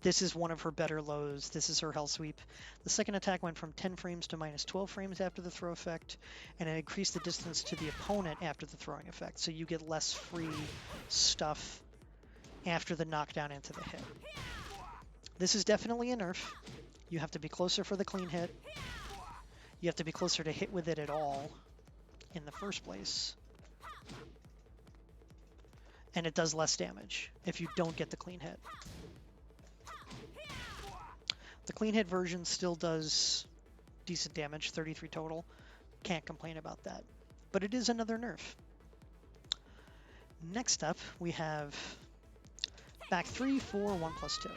[SPEAKER 1] This is one of her better lows. This is her Hell Sweep. The second attack went from 10 frames to -12 frames after the throw effect, and it increased the distance to the opponent after the throwing effect, so you get less free stuff after the knockdown into the hit. This is definitely a nerf. You have to be closer for the clean hit. You have to be closer to hit with it at all. in the first place. And it does less damage if you don't get the clean hit. The clean hit version still does decent damage, 33 total. Can't complain about that. But it is another nerf. Next up, we have back 3, 4, 1+2.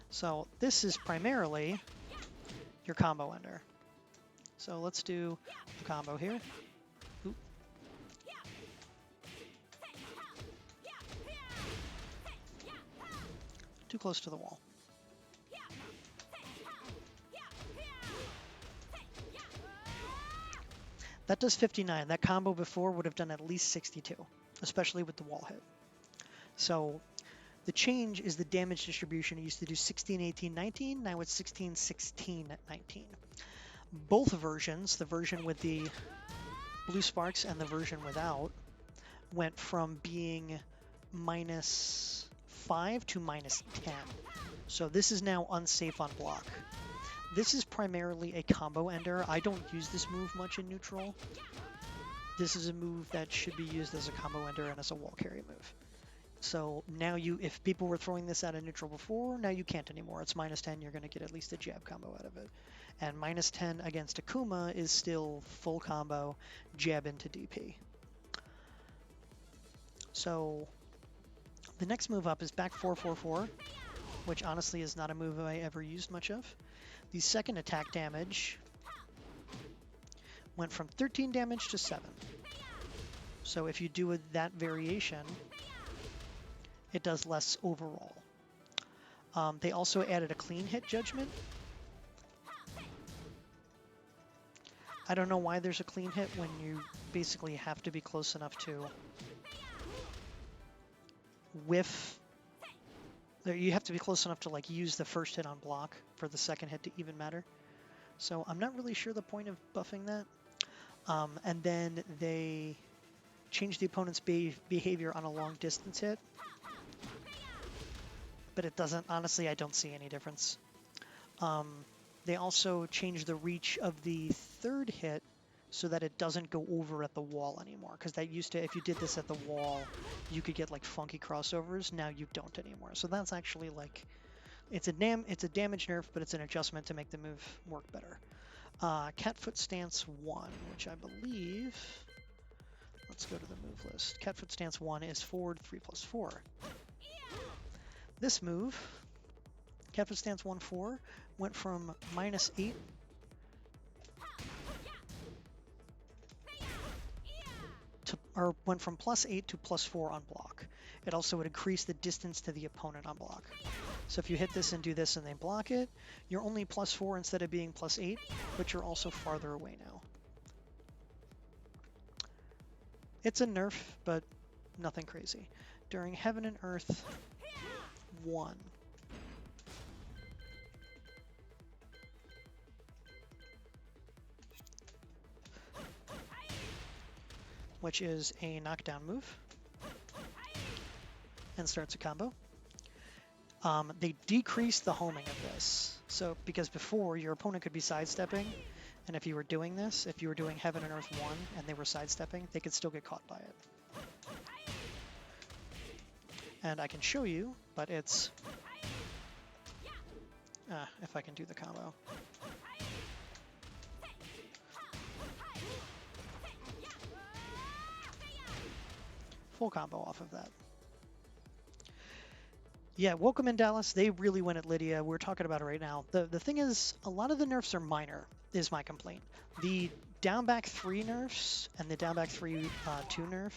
[SPEAKER 1] So this is primarily your combo ender. So let's do a combo here. Oop. Too close to the wall. That does 59. That combo before would have done at least 62, especially with the wall hit. So the change is the damage distribution. It used to do 16, 18, 19. Now it's 16, 16, 19. Both versions, the version with the blue sparks and the version without, went from being -5 to -10. So this is now unsafe on block. This is primarily a combo ender. I don't use this move much in neutral. This is a move that should be used as a combo ender and as a wall carry move. So now if people were throwing this out of neutral before, now you can't anymore. It's -10, you're going to get at least a jab combo out of it. And -10 against Akuma is still full combo, jab into DP. So the next move up is back 4, 4, 4, which honestly is not a move I ever used much of. The second attack damage went from 13 damage to 7. So if you do that variation, it does less overall. They also added a clean hit judgment. I don't know why there's a clean hit when you basically have to be close enough to whiff. You have to be close enough to like use the first hit on block for the second hit to even matter. So I'm not really sure the point of buffing that. And then they changed the opponent's behavior on a long distance hit. But it doesn't, honestly, I don't see any difference. They also changed the reach of the third hit so that it doesn't go over at the wall anymore. Because that used to, if you did this at the wall, you could get like funky crossovers. Now you don't anymore. So that's actually like, it's a damage nerf, but it's an adjustment to make the move work better. Catfoot Stance 1, which I believe, let's go to the move list. Catfoot Stance 1 is forward 3+4. This move, Catfoot Stance 1, 4, went from -8 or went from +8 to +4 on block. It also would increase the distance to the opponent on block. So if you hit this and do this and they block it, you're only +4 instead of being +8, but you're also farther away now. It's a nerf, but nothing crazy. During Heaven and Earth 1. Which is a knockdown move and starts a combo. They decreased the homing of this. So because before your opponent could be sidestepping, and if you were doing this, if you were doing Heaven and Earth 1 and they were sidestepping, they could still get caught by it. And I can show you, but it's, if I can do the combo. Full combo off of that. Yeah, welcome in Dallas. They really went at Lidia. We're talking about it right now. The thing is, a lot of the nerfs are minor, is my complaint. The down back 3 nerfs and the down back 3 2 nerf,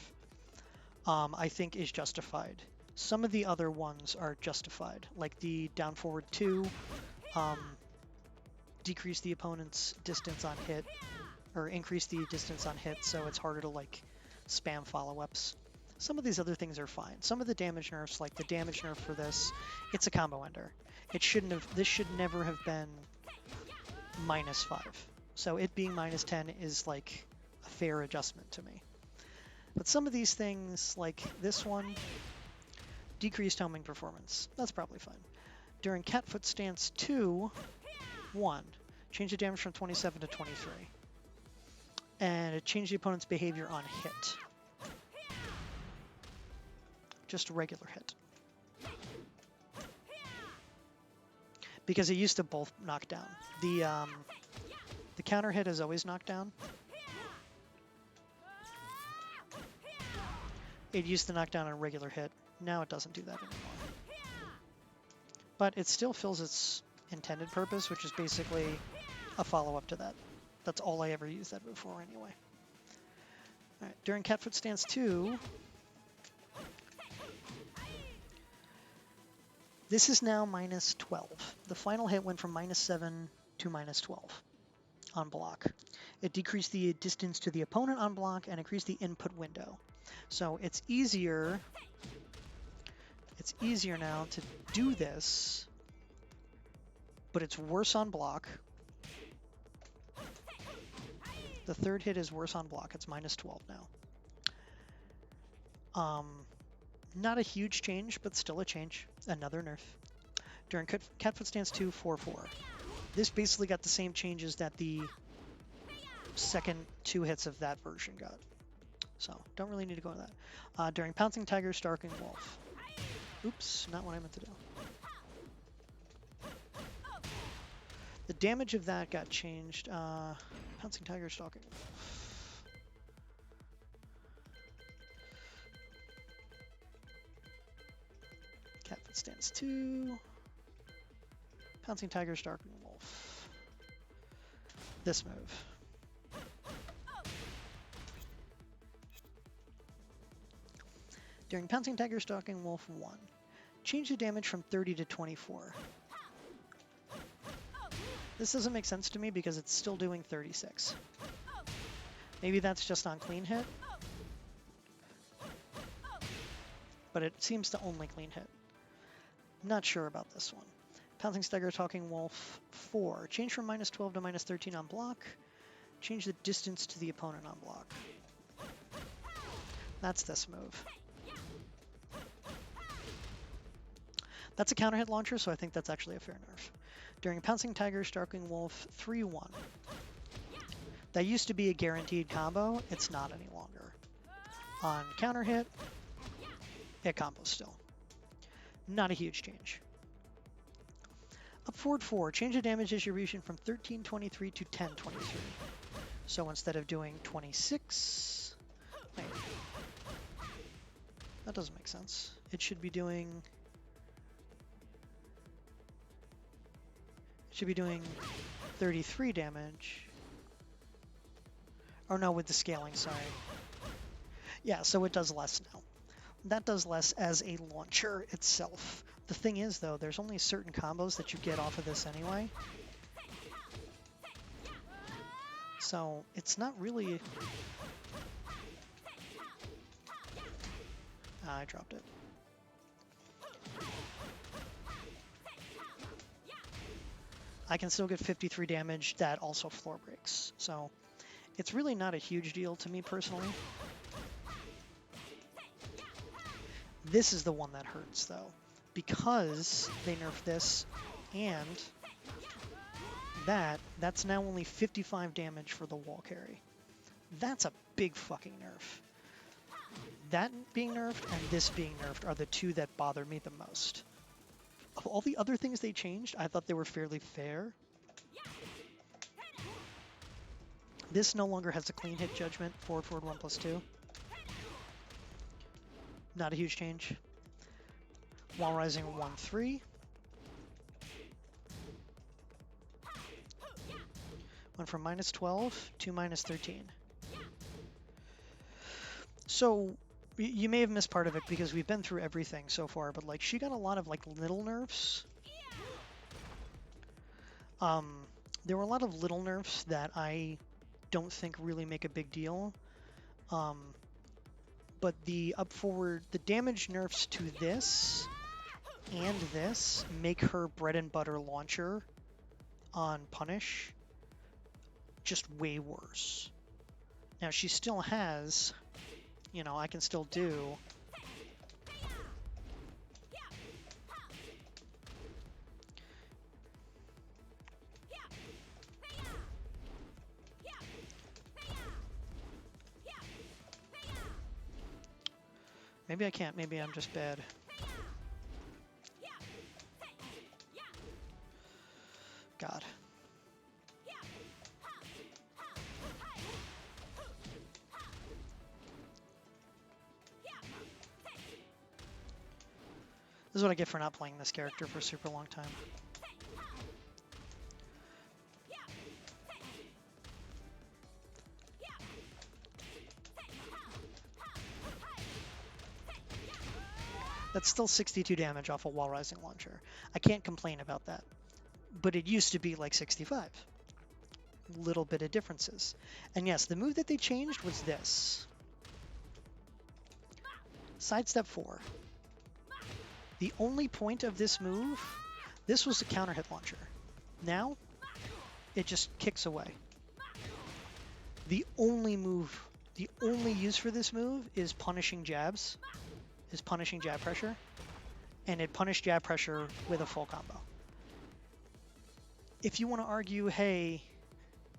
[SPEAKER 1] I think is justified. Some of the other ones are justified, like the down forward 2, decrease the opponent's distance on hit, or increase the distance on hit, so it's harder to like spam follow-ups. Some of these other things are fine. Some of the damage nerfs, like the damage nerf for this, it's a combo ender. It shouldn't have, this should never have been -5. So it being -10 is like a fair adjustment to me. But some of these things, like this one, decreased homing performance. That's probably fine. During Catfoot Stance 2, 1, change the damage from 27 to 23. and it changed the opponent's behavior on hit. Just a regular hit. Because it used to both knock down. The counter hit is always knocked down. It used to knock down a regular hit. Now it doesn't do that anymore. But it still fills its intended purpose, which is basically a follow-up to that. That's all I ever used that before anyway. All right, during Catfoot Stance 2, this is now minus 12. The final hit went from minus 7 to minus 12 on block. It decreased the distance to the opponent on block and increased the input window. So it's easier now to do this, but it's worse on block. The third hit is worse on block. It's minus 12 now. Not a huge change, but still a change. Another nerf. During Catfoot Stance 2, 4-4. This basically got the same changes that the second 2 hits of that version got. So, don't really need to go into that. During Pouncing Tiger, Stalking Wolf. Oops, not what I meant to do. The damage of that got changed. Pouncing Tiger, Stalking Wolf. Catfoot Stance 2. Pouncing Tiger, Stalking Wolf. This move. During Pouncing Tiger, Stalking Wolf 1. Change the damage from 30 to 24. This doesn't make sense to me because it's still doing 36. Maybe that's just on clean hit. But it seems to only clean hit. Not sure about this one. Pouncing Tiger, Stalking Wolf 4. Change from minus 12 to minus 13 on block. Change the distance to the opponent on block. That's this move. That's a counter hit launcher, so I think that's actually a fair nerf. During Pouncing Tiger, Stalking Wolf 3-1. That used to be a guaranteed combo. It's not any longer. On counter hit, it combos still. Not a huge change. Up forward 4. Change the damage distribution from 1323 to 1023. So instead of doing 26... Wait. That doesn't make sense. It should be doing... 33 damage. Oh no, with the scaling, sorry. Yeah, so it does less now. That does less as a launcher itself. The thing is, though, there's only certain combos that you get off of this anyway. So it's not really... I dropped it. I can still get 53 damage that also floor breaks. So it's really not a huge deal to me personally. This is the one that hurts though, because they nerfed this and that's now only 55 damage for the wall carry. That's a big fucking nerf. That being nerfed and this being nerfed are the two that bother me the most. Of all the other things they changed, I thought they were fairly fair. This no longer has a clean hit judgment, forward 1+2. Not a huge change. Wall rising 1-3. Went from minus 12 to minus 13. So you may have missed part of it because we've been through everything so far, but like she got a lot of like little nerfs. There were a lot of little nerfs that I don't think really make a big deal. But the the damage nerfs to this and this make her bread and butter launcher on punish just way worse. Now she still has, you know, I can still do Maybe I can't. Maybe I'm just bad. God. This is what I get for not playing this character for a super long time. That's still 62 damage off a wall rising launcher. I can't complain about that. But it used to be like 65. Little bit of differences. And yes, the move that they changed was this. Sidestep 4. The only point of this move, this was a counter hit launcher. Now, it just kicks away. The only use for this move is punishing jabs, is punishing jab pressure, and it punished jab pressure with a full combo. If you want to argue, hey,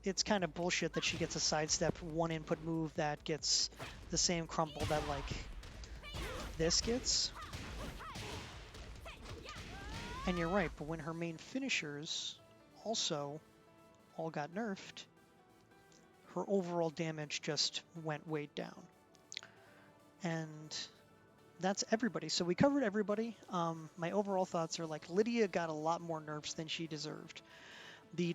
[SPEAKER 1] it's kind of bullshit that she gets a sidestep one input move that gets the same crumple that like this gets. And you're right, but when her main finishers also all got nerfed, her overall damage just went way down. And that's everybody. So we covered everybody. My overall thoughts are like Lidia got a lot more nerfs than she deserved. The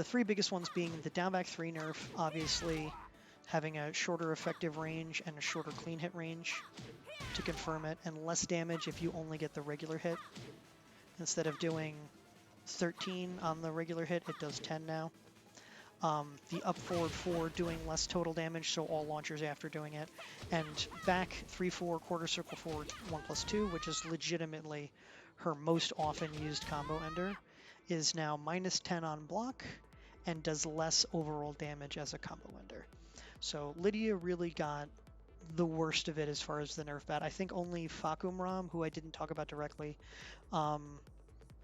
[SPEAKER 1] three biggest ones being the down back 3 nerf, obviously having a shorter effective range and a shorter clean hit range to confirm it, and less damage if you only get the regular hit. Instead of doing 13 on the regular hit, it does 10 now. The up forward 4 doing less total damage, so all launchers after doing it. And back 3-4 quarter circle forward 1+2, which is legitimately her most often used combo ender, is now -10 on block and does less overall damage as a combo ender. So Lidia really got the worst of it as far as the nerf bat. I think only Fakumram, who I didn't talk about directly, I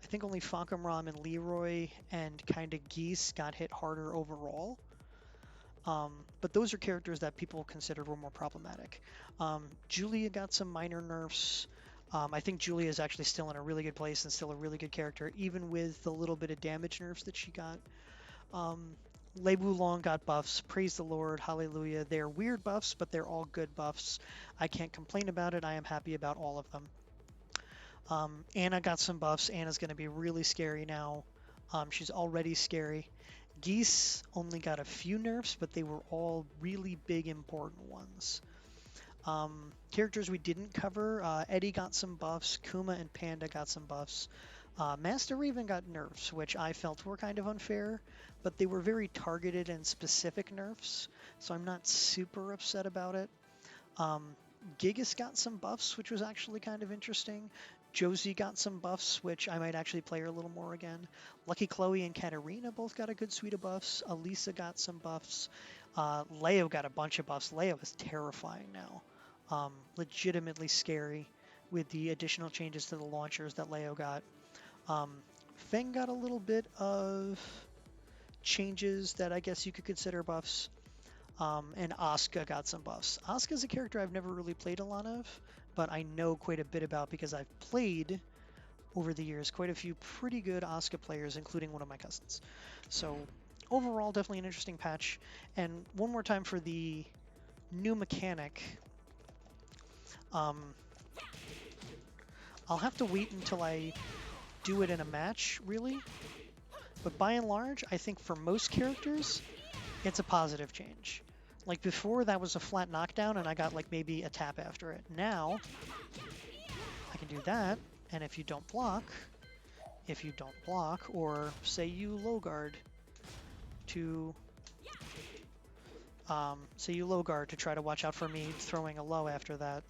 [SPEAKER 1] think only Fakumram and Leroy and kind of Geese got hit harder overall. But those are characters that people considered were more problematic. Julia got some minor nerfs. I think Julia is actually still in a really good place and still a really good character, even with the little bit of damage nerfs that she got. Lei Wulong got buffs. Praise the Lord. Hallelujah. They're weird buffs, but they're all good buffs. I can't complain about it. I am happy about all of them. Anna got some buffs. Anna's going to be really scary now. She's already scary. Geese only got a few nerfs, but they were all really big, important ones. Characters we didn't cover, Eddie got some buffs. Kuma and Panda got some buffs. Master Raven got nerfs, which I felt were kind of unfair, but they were very targeted and specific nerfs, so I'm not super upset about it. Gigas got some buffs, which was actually kind of interesting. Josie got some buffs, which I might actually play her a little more again. Lucky Chloe and Katarina both got a good suite of buffs. Elisa got some buffs. Leo got a bunch of buffs. Leo is terrifying now. Legitimately scary with the additional changes to the launchers that Leo got. Feng got a little bit of changes that I guess you could consider buffs. And Asuka got some buffs. Asuka's a character I've never really played a lot of, but I know quite a bit about because I've played over the years quite a few pretty good Asuka players, including one of my cousins. So overall, definitely an interesting patch. And one more time for the new mechanic. I'll have to wait until I do it in a match, really. But by and large, I think for most characters, it's a positive change. Like before, that was a flat knockdown and I got like maybe a tap after it. Now, I can do that, and if you don't block, or say you low guard to, try to watch out for me throwing a low after that.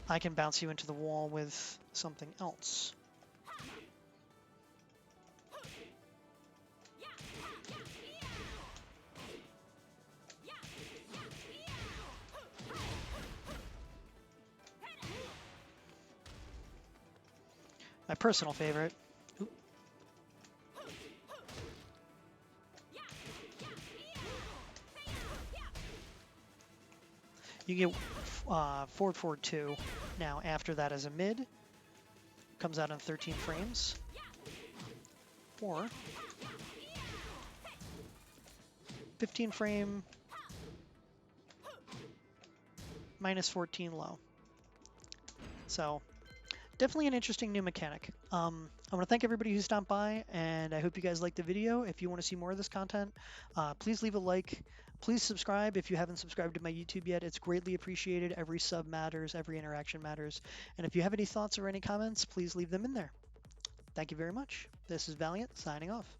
[SPEAKER 1] I can bounce you into the wall with something else. My personal favorite. Oop. You get forward forward 2 now after that as a mid. Comes out in 13 frames. Or 15 frame minus 14 low. So definitely an interesting new mechanic. I want to thank everybody who stopped by, and I hope you guys liked the video. If you want to see more of this content, please leave a like. Please subscribe if you haven't subscribed to my YouTube yet. It's greatly appreciated. Every sub matters. Every interaction matters. And if you have any thoughts or any comments, please leave them in there. Thank you very much. This is Valiant, signing off.